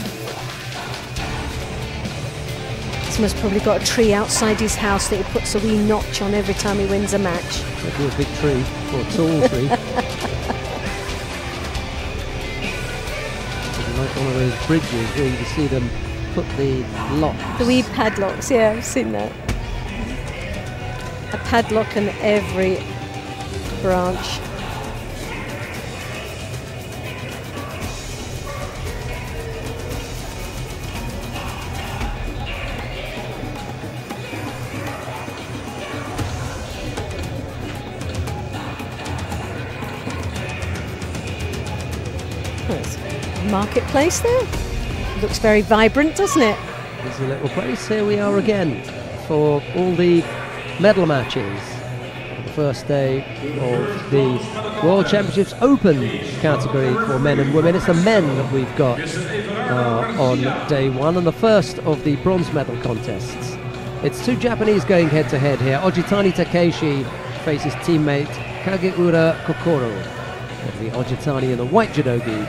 He's most probably got a tree outside his house that he puts a wee notch on every time he wins a match. That'd be a big tree, or a tall tree. Like one of those bridges where you see them put the locks. The wee padlocks, yeah, I've seen that. A padlock in every branch. Marketplace there. Looks very vibrant, doesn't it? There's a little place. Here we are again for all the medal matches. The first day of the World Championships Open category for men and women. It's the men that we've got on day one, and the first of the bronze medal contests. It's two Japanese going head to head here. Ojitani Takeshi faces teammate Kageura Kokoro. The Ojitani in the white judogi,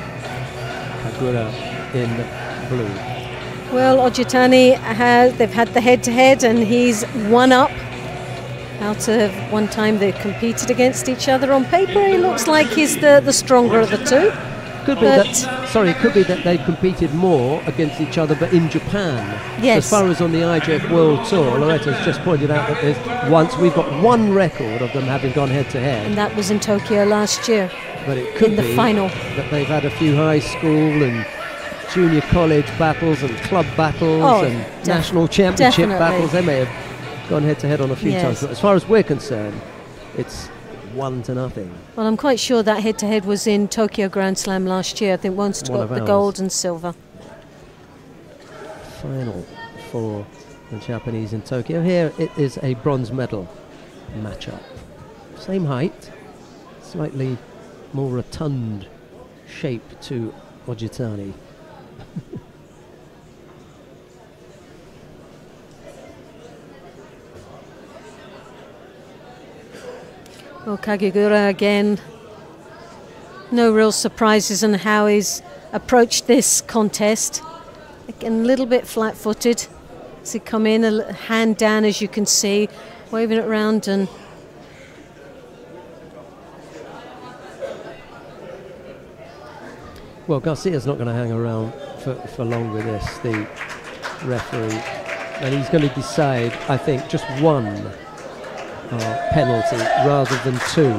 Kagura in blue. Well, Ojitani they've had the head-to-head and he's one up. Out of one time they competed against each other. On paper he looks like he's the stronger of the two. Could be that they've competed more against each other, but in Japan. Yes. As far as on the IJF World Tour, Loretta's just pointed out that we've got one record of them having gone head-to-head. And that was in Tokyo last year. But it could in the be final that they've had a few high school and junior college battles and club battles and national championship battles. They may have gone head to head on a few times, but as far as we're concerned, it's 1-0. Well, I'm quite sure that head to head was in Tokyo Grand Slam last year. I think once got the gold and silver. Final for the Japanese in Tokyo. Here it is a bronze medal matchup. Same height, slightly more rotund shape to Ojitani. Well, Kagegura again, no real surprises in how he's approached this contest. Again, a little bit flat-footed as he come in, a hand down as you can see, waving it around and well, Garcia's not going to hang around for long with this, the referee, and he's going to decide, I think, just one penalty rather than two.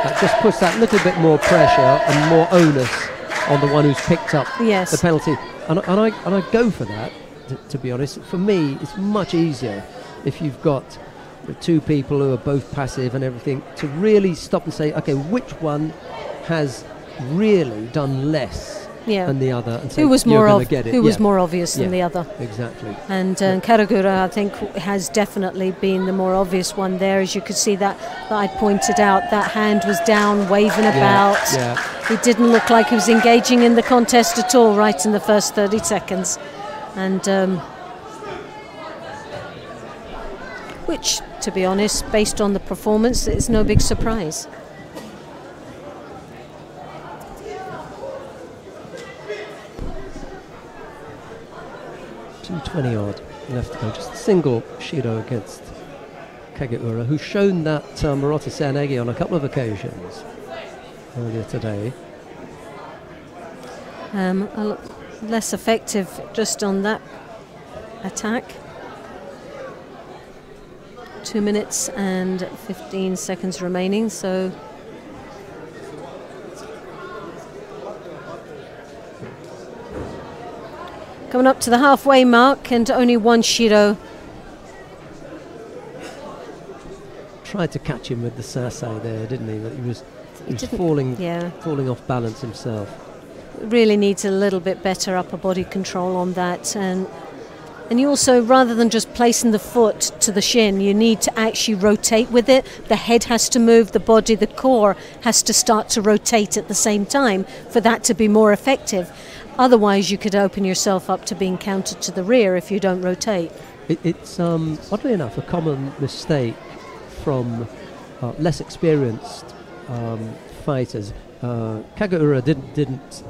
That just puts that little bit more pressure and more onus on the one who's picked up the penalty. And I go for that, to be honest. For me, it's much easier if you've got the two people who are both passive and everything to really stop and say, okay, which one has really done less than the other, and who was more obvious than the other. Exactly. And Karagura, I think, has definitely been the more obvious one there. As you could see that I pointed out, that hand was down, waving about. He didn't look like he was engaging in the contest at all right in the first 30 seconds. And which, to be honest, based on the performance, it's no big surprise. 2:20 odd left to go. Just a single Shido against Kageura, who's shown that Murata Sanegi on a couple of occasions earlier today. Less effective just on that attack. 2 minutes and 15 seconds remaining, so coming up to the halfway mark, and only one Shiro. Tried to catch him with the sasai there, didn't he? But he was Yeah. falling off balance himself. Really needs a little bit better upper body control on that, and you also, rather than just placing the foot to the shin, you need to actually rotate with it. The head has to move, the body, the core has to start to rotate at the same time for that to be more effective. Otherwise you could open yourself up to being countered to the rear if you don't rotate. It's oddly enough a common mistake from less experienced fighters. Kageura didn't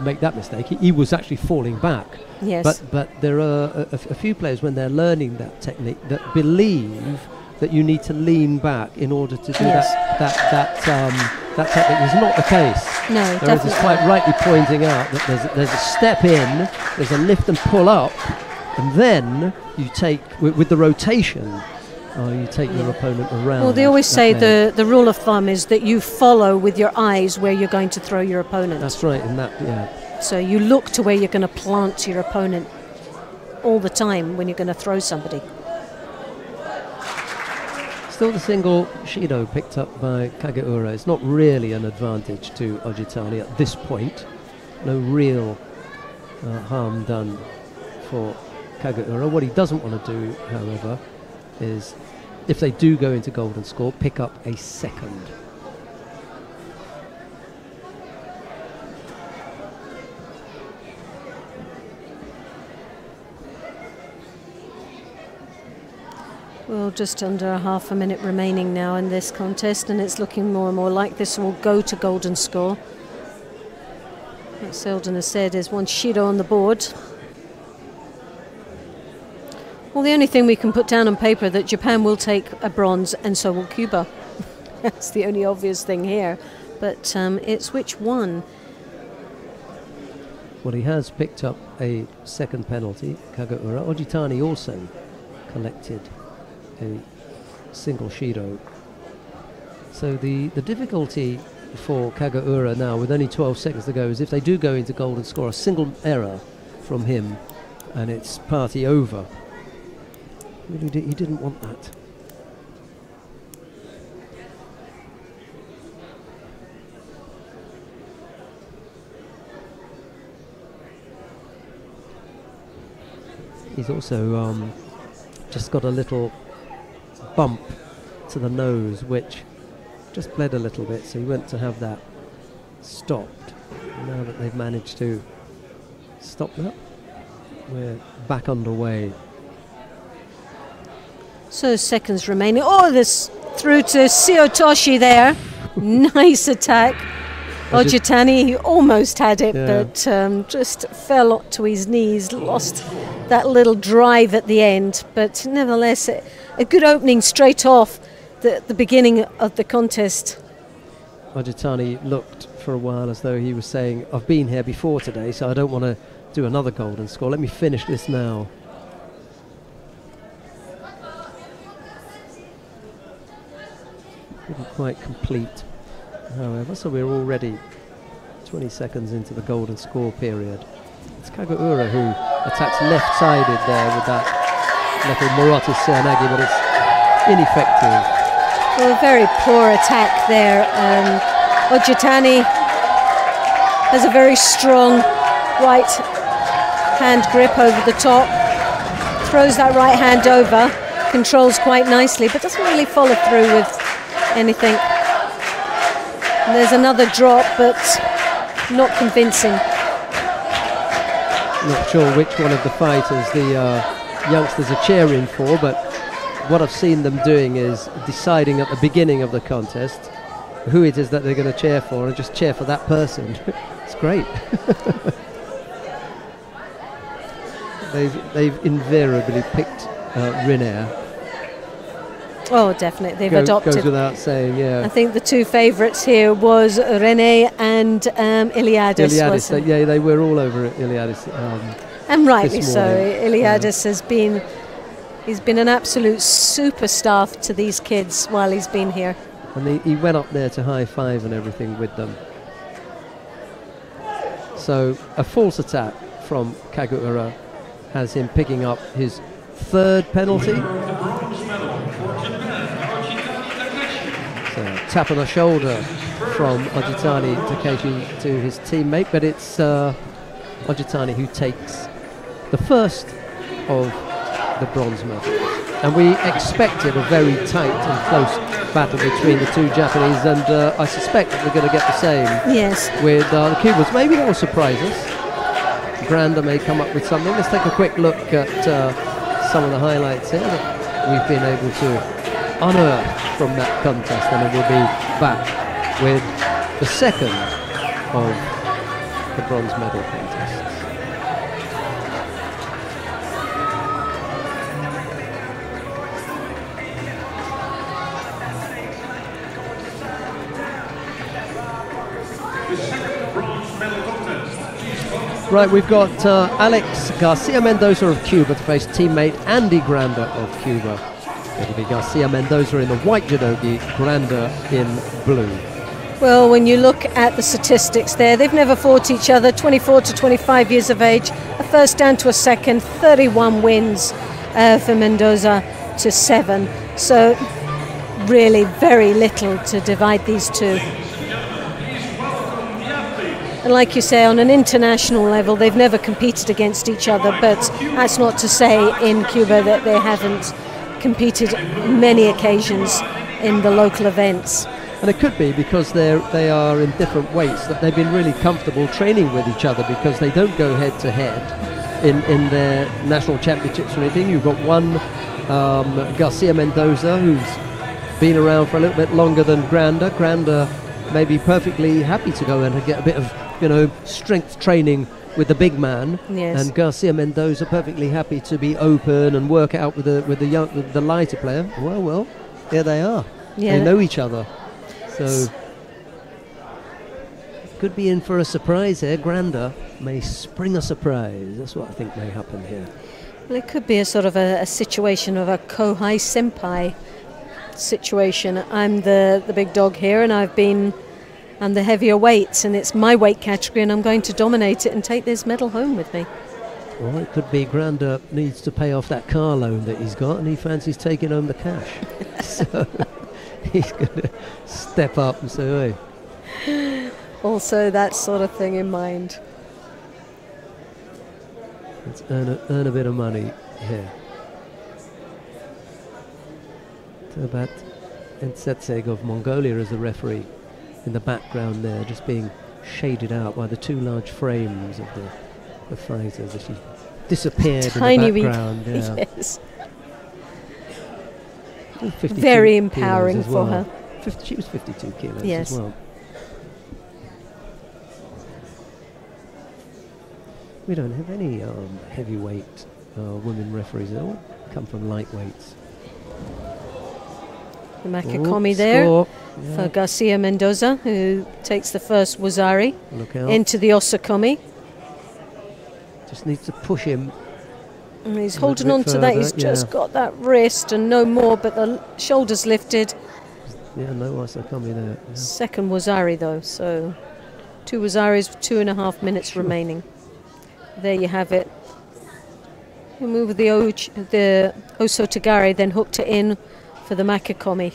make that mistake. He was actually falling back. Yes. But there are a few players, when they're learning that technique, that believe that you need to lean back in order to do that technique. Is not the case. No, There is quite rightly pointing out that there's a step in, there's a lift and pull up, and then you take with the rotation. You take your opponent around. Well, they always say the rule of thumb is that you follow with your eyes where you're going to throw your opponent. That's right, and that, yeah. So you look to where you're going to plant your opponent all the time when you're going to throw somebody. Still the single Shido picked up by Kageura. It's not really an advantage to Ojitani at this point. No real harm done for Kageura. What he doesn't want to do, however, is, if they do go into golden score, pick up a second. Well, just under half a minute remaining now in this contest, and it's looking more and more like this will go to golden score. What Selden has said is one Shido on the board. Well, the only thing we can put down on paper that Japan will take a bronze, and so will Cuba. That's the only obvious thing here. But it's which one? Well, he has picked up a second penalty, Kageura. Ojitani also collected a single Shido. So the difficulty for Kageura now, with only 12 seconds to go, is if they do go into golden score, a single error from him and it's party over. Really, he didn't want that. He's also just got a little bump to the nose, which just bled a little bit, so he went to have that stopped. Now that they've managed to stop that, we're back underway. So seconds remaining. Oh, this through to Siotoshi there. Nice attack. Ojitani, he almost had it, but just fell to his knees, lost that little drive at the end. But nevertheless, a good opening straight off the beginning of the contest. Ojitani looked for a while as though he was saying, I've been here before today, so I don't want to do another golden score. Let me finish this now. Didn't quite complete, however, so we're already 20 seconds into the golden score period. It's Kageura who attacks left-sided there with that little Murata Seanagi, but it's ineffective. Well, a very poor attack there. Ojitani has a very strong right hand grip over the top, throws that right hand over, controls quite nicely, but doesn't really follow through with anything. And there's another drop, but not convincing. Not sure which one of the fighters the youngsters are cheering for, but what I've seen them doing is deciding at the beginning of the contest who it is that they're going to cheer for, and just cheer for that person. It's great. They've invariably picked Rinair. Oh, definitely. They've adopted. Goes without saying, yeah. I think the two favourites here was Rene and Iliadis. They were all over Iliadis. And rightly so. Iliadis has been He's been an absolute superstar to these kids while he's been here. And he went up there to high five and everything with them. So a false attack from Kageura has him picking up his third penalty. So tap on the shoulder from Ojitani Takeshi to his teammate, but it's Ojitani who takes the first of the bronze medals. And we expected a very tight and close battle between the two Japanese, and I suspect that we're going to get the same with the Cubans. Maybe that will surprise us. Granda may come up with something. Let's take a quick look at some of the highlights here that we've been able to unearth from that contest, and then we'll be back with the second of the bronze medal contests. Right, we've got Alex Garcia Mendoza of Cuba to face teammate Andy Granda of Cuba. It'll be Garcia Mendoza in the white judogi, Granda in blue. Well, when you look at the statistics there, they've never fought each other, 24 to 25 years of age, a first down to a second, 31 wins for Mendoza to 7. So really very little to divide these two. And like you say, on an international level, they've never competed against each other, but that's not to say in Cuba that they haven't competed many occasions in the local events. And it could be because they are in different weights, that they've been really comfortable training with each other because they don't go head to head in their national championships or anything. You've got one Garcia Mendoza who's been around for a little bit longer than Granda. Granda may be perfectly happy to go in and get a bit of strength training with the big man, and Garcia Mendoza perfectly happy to be open and work out with the lighter player. Well, here they are. They know each other, so could be in for a surprise here. Granda may spring a surprise. That's what I think may happen here. Well, it could be a sort of a situation of a Kohai Senpai situation. I'm the big dog here, and I'm the heavier weights, and it's my weight category, and I'm going to dominate it and take this medal home with me. Well, it could be Granda needs to pay off that car loan that he's got, and he fancies taking home the cash. So he's going to step up and say, hey. Also that sort of thing in mind. Let's earn a bit of money here. Tabat Entsetseg of Mongolia as the referee in the background there, just being shaded out by the two large frames of the fighters as she disappeared in the background. Yes. Very empowering for her. She was 52 kilos as well. We don't have any heavyweight women referees. They all come from lightweights. The Makakomi there for Garcia Mendoza, who takes the first Wazari into the Osakomi. Just needs to push him. And he's holding on to that. He's just got that wrist and no more, but the shoulders lifted. Yeah, no Osakomi there. Yeah. Second Wazari though, so 2 Wazaris with 2.5 minutes remaining. There you have it. You move with the Osotagari, then hooked it in for the Makakomi.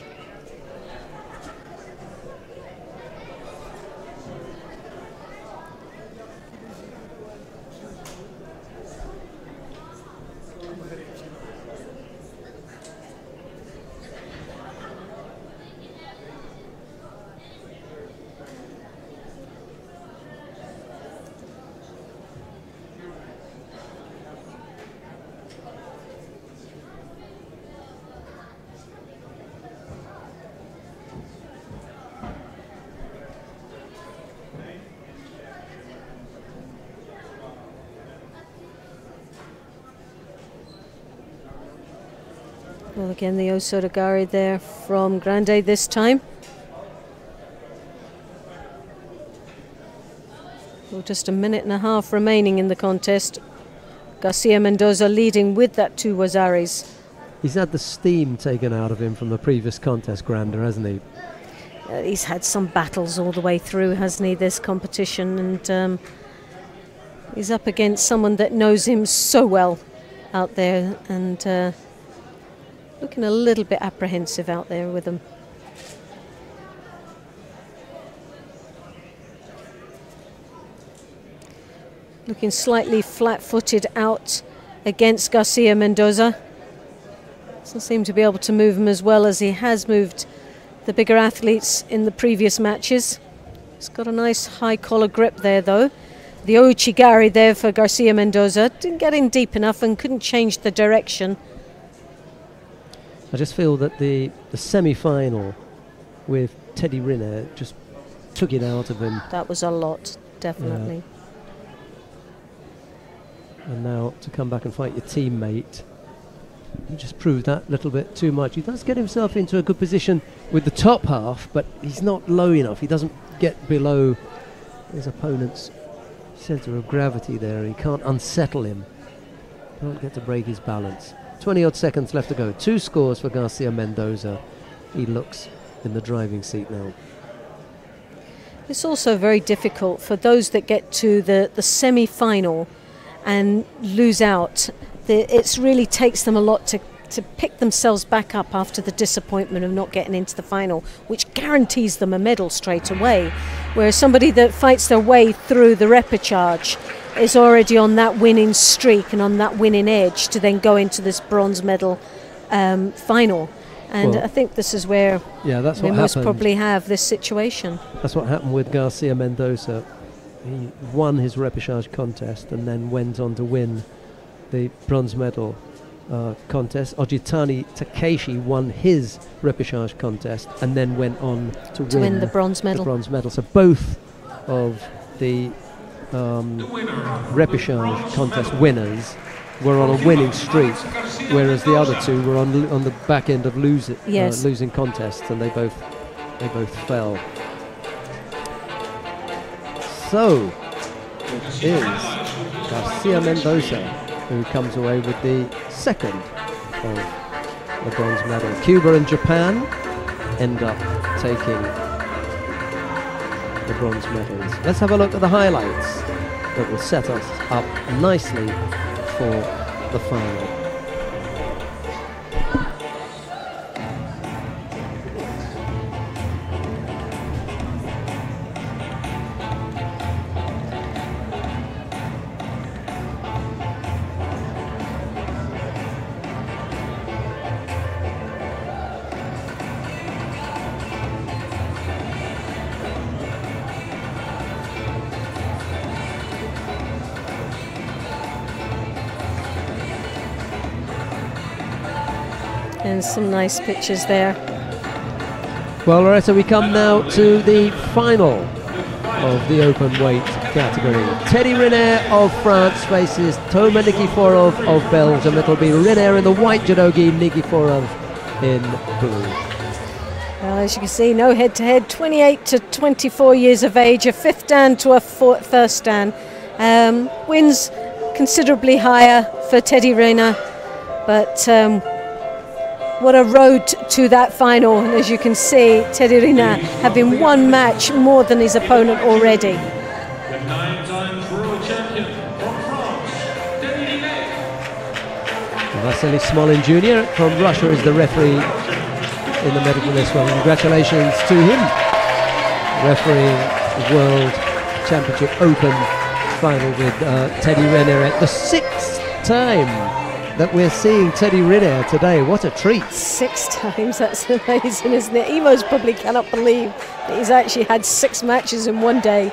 Well, again, the Osotagari there from Grande this time. Well, just 1.5 minutes remaining in the contest. Garcia Mendoza leading with that 2 Wazaris He's had the steam taken out of him from the previous contest, Grander, hasn't he? He's had some battles all the way through, hasn't he, this competition, and he's up against someone that knows him so well out there, and looking a little bit apprehensive out there with him. Looking slightly flat-footed out against Garcia Mendoza. Doesn't seem to be able to move him as well as he has moved the bigger athletes in the previous matches. He's got a nice high collar grip there though. The Ouchigari there for Garcia Mendoza. Didn't get in deep enough and couldn't change the direction. I just feel that the semi-final with Teddy Riner just took it out of him. That was a lot, definitely. Yeah. And now to come back and fight your teammate, he just proved that a little bit too much. He does get himself into a good position with the top half, but he's not low enough. He doesn't get below his opponent's centre of gravity there. He can't unsettle him. Can't get to break his balance. 20-odd seconds left to go. 2 scores for Garcia Mendoza. He looks in the driving seat now. It's also very difficult for those that get to the semi-final and lose out. It really takes them a lot to pick themselves back up after the disappointment of not getting into the final, which guarantees them a medal straight away. Whereas somebody that fights their way through the repechage is already on that winning streak and on that winning edge to then go into this bronze medal final. And well, I think this is where we most probably have this situation. That's what happened with Garcia Mendoza. He won his repechage contest and then went on to win the bronze medal contest. Ojitani Takeshi won his repechage contest and then went on to win the bronze medal. So both of the repechage contest winners were on a winning streak, whereas the other two were on the back end of losing contests, and they both fell. So it is Garcia Mendoza who comes away with the second of the bronze medal. Cuba and Japan end up taking the bronze medals. Let's have a look at the highlights that will set us up nicely for the final. And some nice pictures there. Well, Loretta, we come now to the final of the open weight category. Teddy Riner of France faces Thomas Nikiforov of Belgium. It'll be Riner in the white judogi, Nikiforov in blue. Well, as you can see, no head-to-head, 28 to 24 years of age, a 5th dan to a 1st dan. Wins considerably higher for Teddy Riner, but what a road to that final. And as you can see, Teddy Riner having one match more than his opponent already. The 9-time world champion from France, Teddy Riner. Vasily Smolin Jr. from Russia is the referee in the medical list. Well, congratulations to him, refereeing the World Championship Open final with Teddy Riner at the 6th time that we're seeing Teddy Riner today. What a treat. 6 times, that's amazing, isn't it? He most probably cannot believe that he's actually had 6 matches in one day.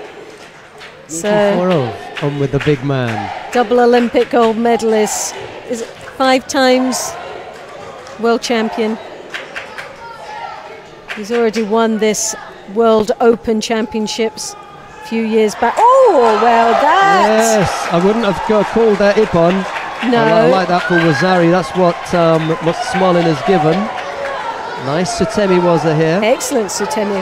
So, on with the big man. Double Olympic gold medalist, is it 5 times world champion. He's already won this World Open Championships a few years back. Oh, well, that! Yes, I wouldn't have called that Ippon. No. I like that for Wazari. That's what Smolin has given. Nice Sutemi Waza here. Excellent Sutemi.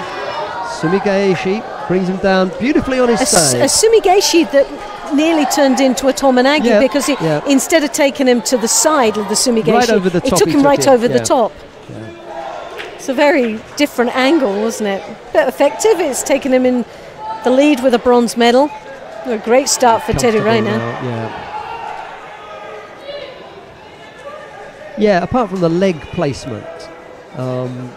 Sumigaeshi brings him down beautifully on his side. A Sumigaeshi that nearly turned into a Tomonagi because he, instead of taking him to the side of the Sumigeshi, right over the top, he took him right over the top. Yeah. It's a very different angle, wasn't it? But effective. It's taken him in the lead with a bronze medal. A great start for Teddy Rayner. Yeah, apart from the leg placement,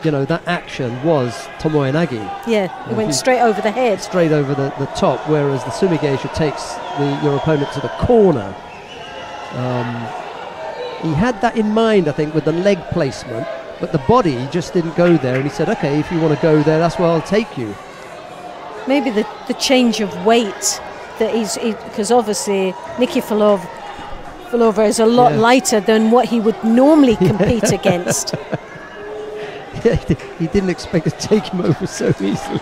you know, that action was Tomoe-nagi. Yeah, it went straight over the head. Straight over the top, whereas the Sumigeisha takes your opponent to the corner. He had that in mind, I think, with the leg placement, but the body just didn't go there, and he said, okay, if you want to go there, that's where I'll take you. Maybe the change of weight that because obviously Nikiforov is a lot lighter than what he would normally compete against. Yeah, he didn't expect to take him over so easily.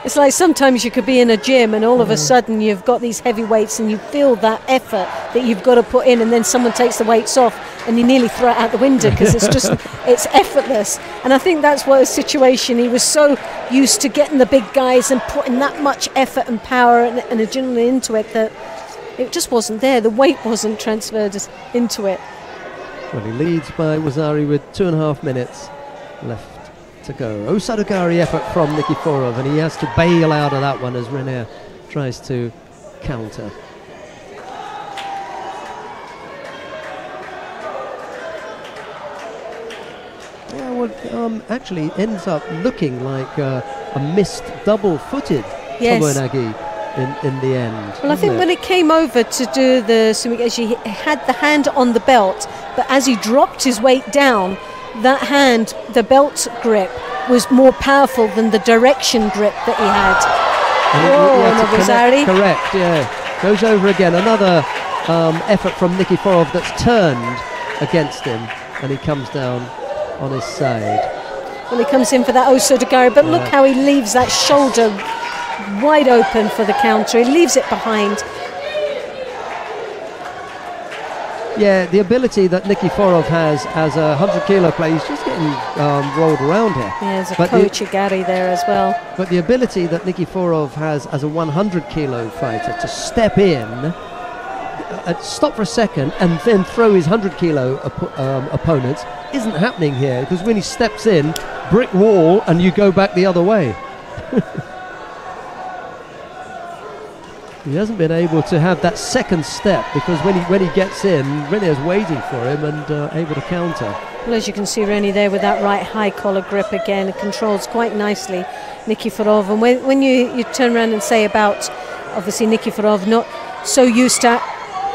It's like sometimes you could be in a gym and all of a sudden you've got these heavy weights and you feel that effort that you've got to put in, and then someone takes the weights off and you nearly throw it out the window because it's effortless. And I think that's what a situation, he was so used to getting the big guys and putting that much effort and power and adrenaline into it that it just wasn't there. The weight wasn't transferred into it. Well, he leads by Wazari with 2.5 minutes left to go. Osadogari effort from Nikiforov, and he has to bail out of that one as Renier tries to counter. Yeah, well, actually ends up looking like a missed double-footed Tomoe-nagi in the end. Well, I think when it came over to do the Sumigeshi, he had the hand on the belt, but as he dropped his weight down, that hand, the belt grip, was more powerful than the direction grip that he had. Correct, yeah. Goes over again. Another effort from Nikiforov that's turned against him, and he comes down on his side. Well, he comes in for that Osadogari, but look how he leaves that shoulder wide open for the counter. He leaves it behind. Yeah, the ability that Nikiforov has as a 100-kilo player, he's just getting rolled around here. Yeah, there's a coach Gary there as well. But the ability that Nikiforov has as a 100-kilo fighter to step in, stop for a second, and then throw his 100-kilo opponents isn't happening here, because when he steps in, brick wall, and you go back the other way. He hasn't been able to have that second step, because when he gets in, Renier's waiting for him and able to counter. Well, as you can see, Rennie there with that right high collar grip again, it controls quite nicely Nikiforov. And when you turn around and say about, obviously, Nikiforov not so used to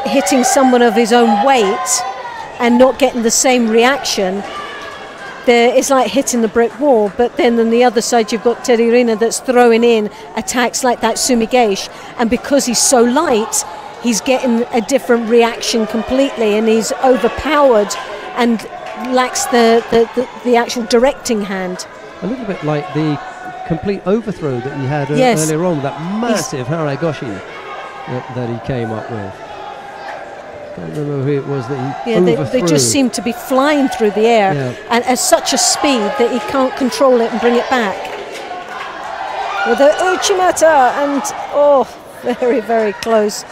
hitting someone of his own weight and not getting the same reaction, it's like hitting the brick wall. But then on the other side you've got Teddy Rayner that's throwing in attacks like that Sumigeish, and because he's so light, he's getting a different reaction completely, and he's overpowered and lacks the actual directing hand. A little bit like the complete overthrow that he had earlier on, that massive Haragoshi that he came up with. Can't remember who it was that he overthrew. They just seem to be flying through the air and at such a speed that he can't control it and bring it back. With the Uchimata, and very, very close.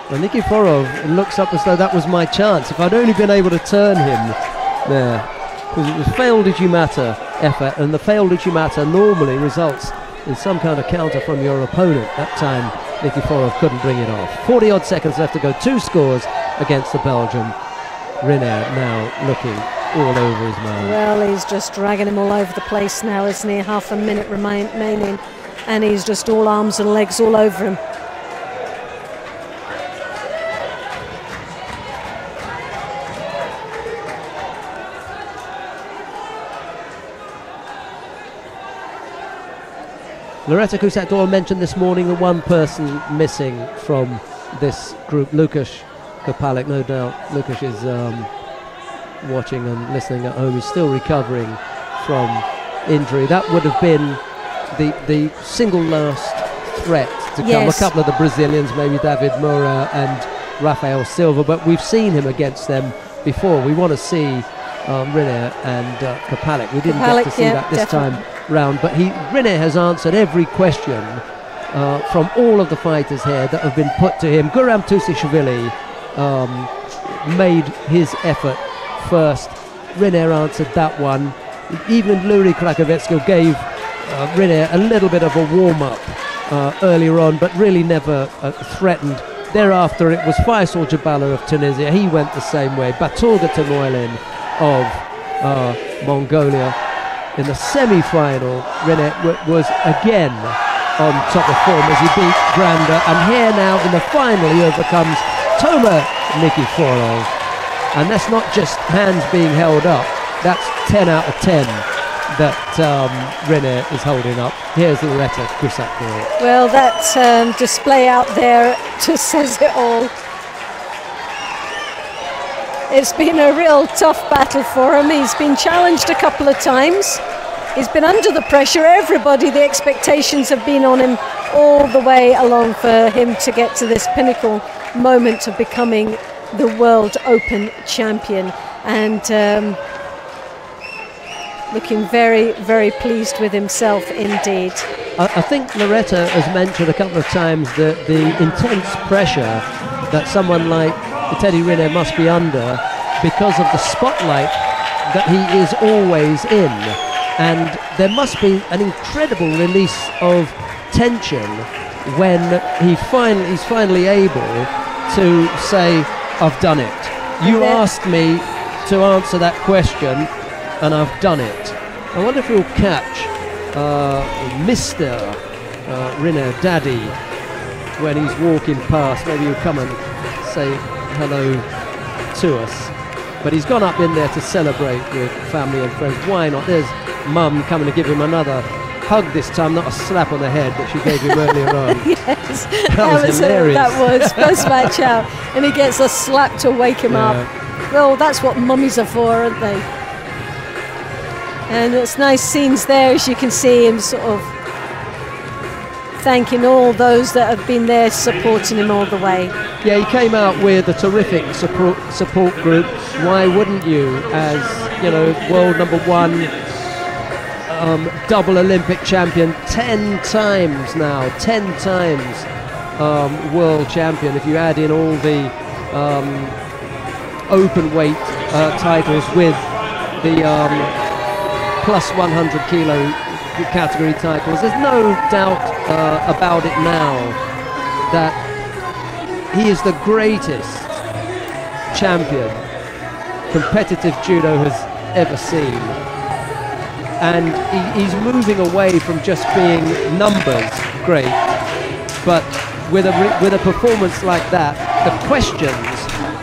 Well, Nikiforov looks up as though that was my chance. If I'd only been able to turn him there. Because it was failed Uchimata effort, and the failed Uchimata normally results in some kind of counter from your opponent. That time Nikiforov couldn't bring it off. 40-odd seconds left to go. 2 scores against the Belgium. Renier now looking all over his man. Well, he's just dragging him all over the place now, isn't he? Half a minute remaining, and he's just all arms and legs all over him. Loretta Kusak-Doyle mentioned this morning the one person missing from this group, Lukasz Kopalik. No doubt Lukasz is watching and listening at home. He's still recovering from injury. That would have been the single last threat to come. A couple of the Brazilians, maybe David Moura and Rafael Silva, but we've seen him against them before. We want to see Renier and Kopalik. We didn't get to see that this time round, but Renier has answered every question from all of the fighters here that have been put to him. Guram Tusishvili made his effort first. Riner answered that one. Even Luri Krakovetsko gave Riner a little bit of a warm-up earlier on, but really never threatened. Thereafter, it was Faisal Jabala of Tunisia. He went the same way. Baturga Tamoylin of Mongolia. In the semi-final, Riner was again on top of form as he beat Granda, and here now in the final he overcomes Toma Nikiforov, and that's not just hands being held up, that's 10 out of 10 that Riner is holding up. Here's Loretta Kusakdor. Well, that display out there just says it all. It's been a real tough battle for him. He's been challenged a couple of times. He's been under the pressure. Everybody, the expectations have been on him all the way along for him to get to this pinnacle moment of becoming the World Open champion. And looking very, very pleased with himself indeed. I think Loretta has mentioned a couple of times that the intense pressure that someone like Teddy Riner must be under because of the spotlight that he is always in. And there must be an incredible release of tension when he's finally able to say, I've done it. You asked me to answer that question and I've done it. I wonder if we'll catch Mr. Riner Daddy when he's walking past. Maybe he'll come and say hello to us. But he's gone up in there to celebrate with family and friends. Why not? There's Mum coming to give him another hug this time, not a slap on the head that she gave him earlier on. Yes, that was hilarious. That was first match out, and he gets a slap to wake him up. Well, that's what mummies are for, aren't they? And it's nice scenes there, as you can see him sort of thanking all those that have been there supporting him all the way. Yeah, he came out with a terrific support group. Why wouldn't you, as you know, world #1, double Olympic champion, 10 times now, 10 times world champion. If you add in all the open weight titles with the plus 100 kilo category titles, there's no doubt about it now that he is the greatest champion competitive judo has ever seen, and he's moving away from just being numbers great, but with a performance like that, the questions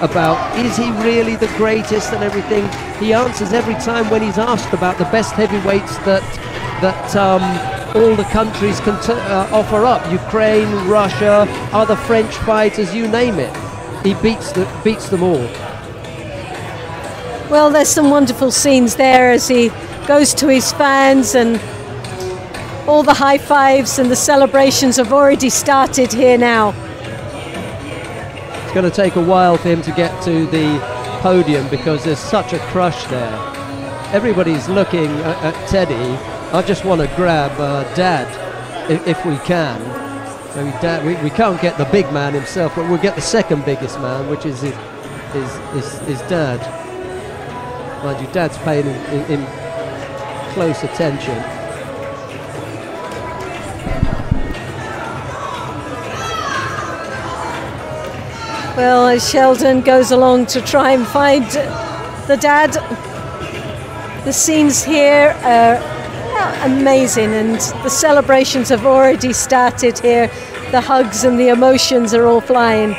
about is he really the greatest and everything, he answers every time when he's asked about the best heavyweights that all the countries can offer up. Ukraine, Russia, other French fighters, you name it. He beats them all. Well, there's some wonderful scenes there as he goes to his fans, and all the high fives and the celebrations have already started here now. It's going to take a while for him to get to the podium because there's such a crush there. Everybody's looking at Teddy. I just want to grab Dad if we can. Maybe Dad, we can't get the big man himself, but we'll get the second biggest man, which is his Dad. Mind you, Dad's paying in close attention. Well, as Sheldon goes along to try and find the Dad, the scenes here are amazing, and the celebrations have already started here. The hugs and the emotions are all flying.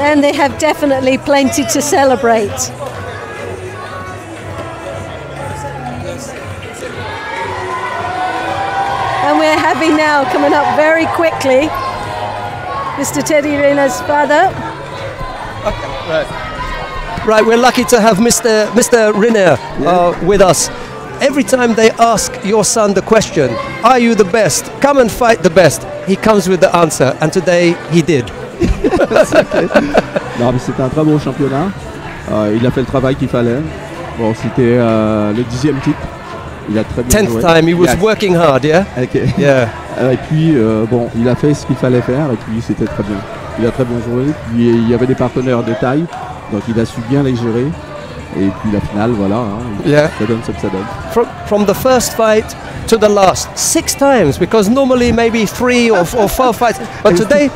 And they have definitely plenty to celebrate. And we're having now, coming up very quickly, Mr. Teddy Riner's father. Right, we're lucky to have Mr. Riner with us. Every time they ask your son the question, are you the best? Come and fight the best. He comes with the answer, and today he did. Non, mais c'était un très beau championnat. Il a fait le travail qu'il fallait. Bon, c'était le 10e titre. Il a très bien 10th joué. time, he was Yes. working hard, yeah? Ok. Yeah. Et puis, bon, il a fait ce qu'il fallait faire et puis c'était très bien. Il a très bien joué. Puis il y avait des partenaires de taille, donc il a su bien les gérer. Et puis la finale, voilà, hein, Yeah. ça donne ce que ça donne. From the first fight to the last, 6 times, because normally maybe 3 or 4 fights, but today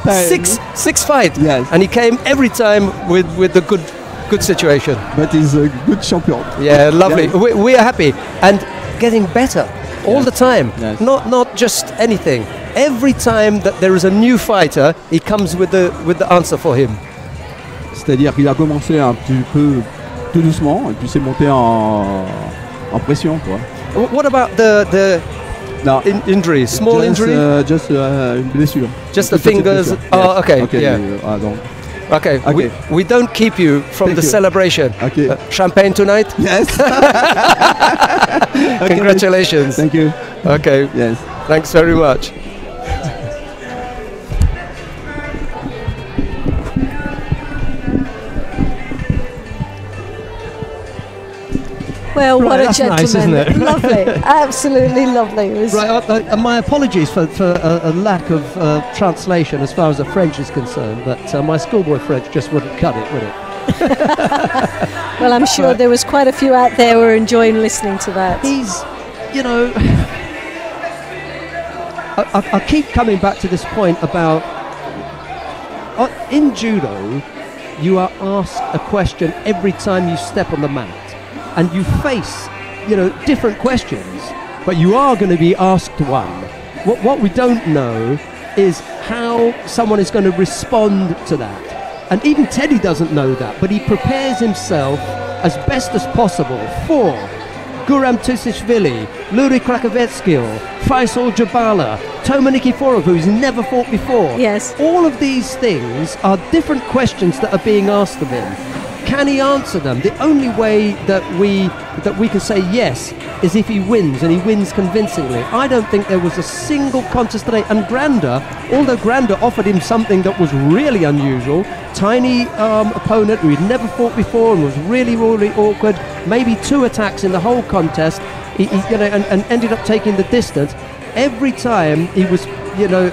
6 fights, Yes. and he came every time with the good situation. But he's a good champion. Yeah, lovely. Yeah. We are happy and getting better all Yes. the time. Yes. Not just anything. Every time that there is a new fighter, he comes with the answer for him. C'est-à-dire qu'il a commencé un petit peu tout doucement et puis c'est monté en pression, quoi. What about the Non, injuries? Small just, injury? Just une blessure. Just Une the petite fingers? blessure. Oh, okay, Okay, yeah. donc. Okay, Okay. we don't keep you from Thank the you. celebration. Okay. Champagne tonight? Yes. Okay. Congratulations. Thank you. Okay, Yes. thanks very much. Well, Right, what a that's gentleman. nice, isn't it? Lovely. Absolutely lovely. It was Right, my apologies for a lack of translation as far as the French is concerned, but my schoolboy French just wouldn't cut it, would it? well, I'm sure there was quite a few out there who were enjoying listening to that. He's, you know, I keep coming back to this point about in judo, you are asked a question every time you step on the mat, and you face, you know, different questions, but you are going to be asked one. What we don't know is how someone is going to respond to that. And even Teddy doesn't know that, but he prepares himself as best as possible for Guram Tusishvili, Luri Krakovetskil, Faisal Jabala, Toma Nikiforov, who's never fought before. Yes. All of these things are different questions that are being asked of him. Can he answer them? The only way that we can say yes is if he wins, and he wins convincingly. I don't think there was a single contest today. And Granda, although Granda offered him something that was really unusual, tiny opponent who he'd never fought before and was really, really awkward, maybe 2 attacks in the whole contest, he and ended up taking the distance. Every time he was, you know,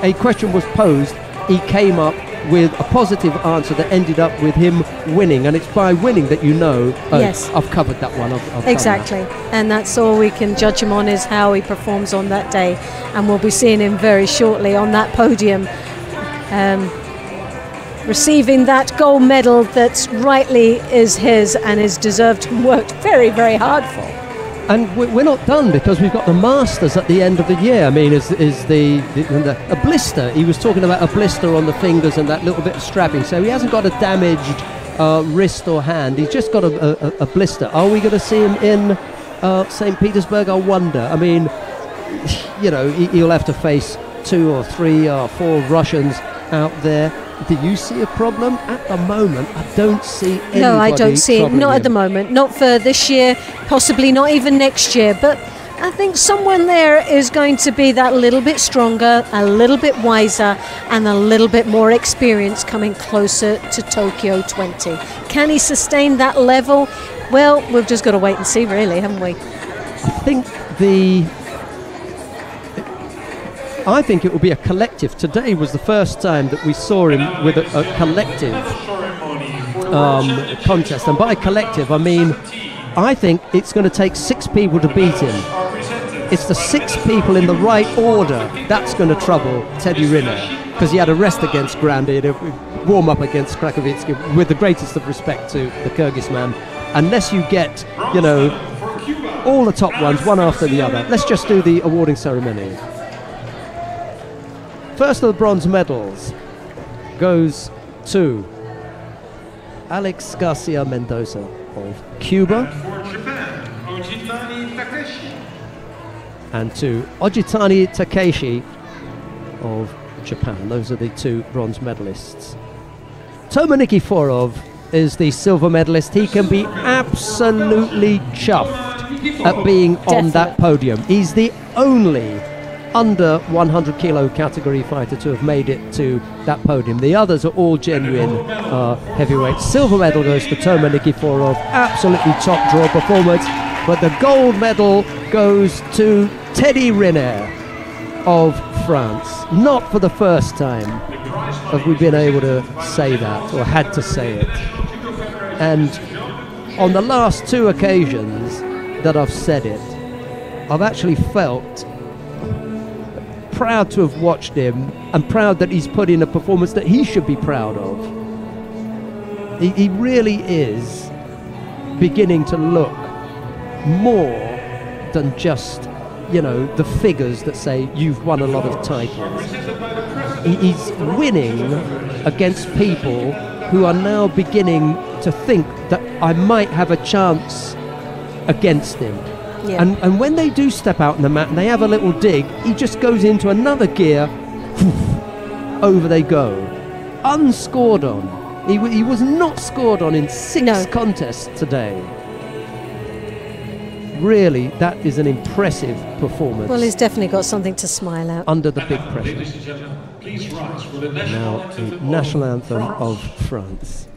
a question was posed, he came up with a positive answer that ended up with him winning, and it's by winning that you know, Yes. I've covered that one. I've done Exactly, and that's all we can judge him on, is how he performs on that day, and we'll be seeing him very shortly on that podium, receiving that gold medal that rightly is his and is deserved and worked very, very hard for. And we're not done, because we've got the Masters at the end of the year. I mean, a blister. He was talking about a blister on the fingers and that little bit of strapping. So he hasn't got a damaged wrist or hand. He's just got a blister. Are we going to see him in St. Petersburg? I wonder. I mean, you know, he'll have to face 2 or 3 or 4 Russians out there. Do you see a problem? At the moment, I don't see anybody. No, I don't see it. troubling Not him. at the moment. Not for this year, possibly not even next year. But I think someone there is going to be that little bit stronger, a little bit wiser, and a little bit more experience coming closer to Tokyo 20. Can he sustain that level? Well, we've just got to wait and see, really, haven't we? I think it will be a collective. Today was the first time that we saw him with a collective contest. And by collective, I mean, I think it's going to take 6 people to beat him. It's the 6 people in the right order that's going to trouble Teddy Riner, because he had a rest against Grandi and a warm up against Krakovitsky, with the greatest of respect to the Kyrgyz man. Unless you get, you know, all the top ones, one after the other. Let's just do the awarding ceremony. First of the bronze medals goes to Alex Garcia Mendoza of Cuba and to Ojitani Takeshi of Japan. Those are the 2 bronze medalists. Toma Nikiforov is the silver medalist. He can be absolutely chuffed at being on that podium. He's the only under 100 kilo category fighter to have made it to that podium. The others are all genuine heavyweights. Silver medal goes to Toma Nikiforov, absolutely top draw performance, but the gold medal goes to Teddy Riner of France. Not for the first time have we been able to say that, or had to say it. And on the last two occasions that I've said it, I've actually felt proud to have watched him, and proud that he's put in a performance that he should be proud of. He really is beginning to look more than just, you know, the figures that say you've won a lot of titles. He's winning against people who are now beginning to think that I might have a chance against him. Yeah. And when they do step out on the mat and they have a little dig, he just goes into another gear, over they go. Unscored on. He was not scored on in 6 contests today. Really, that is an impressive performance. Well, he's definitely got something to smile at. Under the big pressure. Ladies and gentlemen, please rise for the Now, the national anthem of France.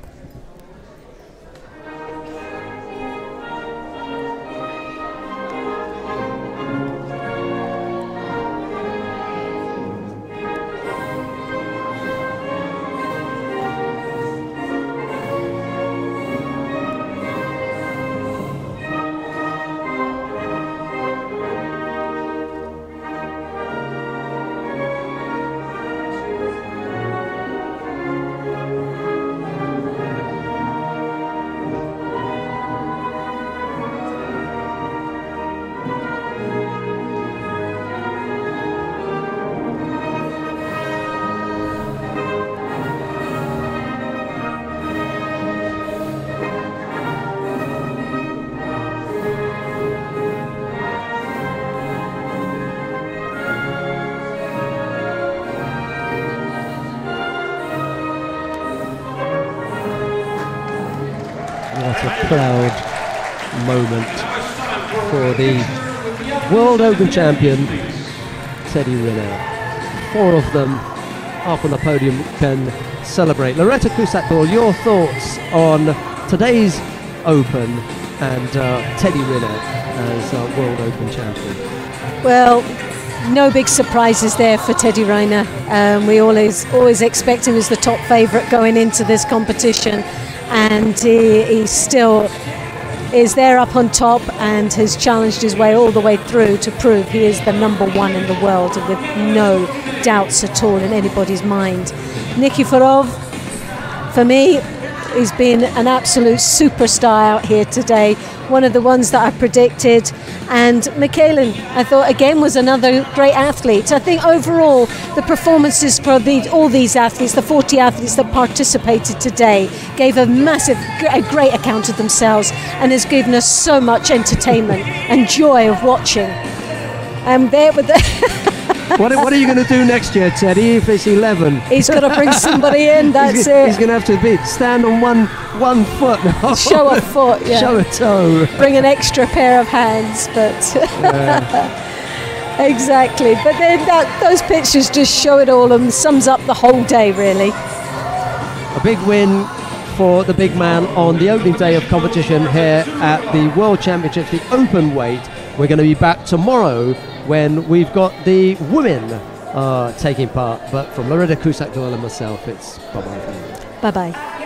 What a proud moment for the World Open champion, Teddy Riner. 4 of them up on the podium can celebrate. Loretta Cusack-Hall, your thoughts on today's Open and Teddy Riner as World Open champion? Well, no big surprises there for Teddy Riner. We always expect him as the top favourite going into this competition, and he still is there up on top and has challenged his way all the way through to prove he is the #1 in the world, with no doubts at all in anybody's mind. Nikiforov, for me, he's been an absolute superstar out here today, one of the ones that I predicted. And Michaelin, I thought, again, was another great athlete. I think overall the performances for all these athletes, the 40 athletes that participated today, gave a great account of themselves, and has given us so much entertainment and joy of watching. And there with the What are you going to do next year, Teddy, if it's 11? He's got to bring somebody in, that's it. He's going to have to stand on one foot now. Show a foot, yeah. Show a toe. Bring an extra pair of hands, but exactly. But then those pictures just show it all and sums up the whole day, really. A big win for the big man on the opening day of competition here at the World Championships, the open weight. We're going to be back tomorrow when we've got the women taking part. But from Loretta Cusack-Doyle and myself, it's bye-bye. Bye-bye.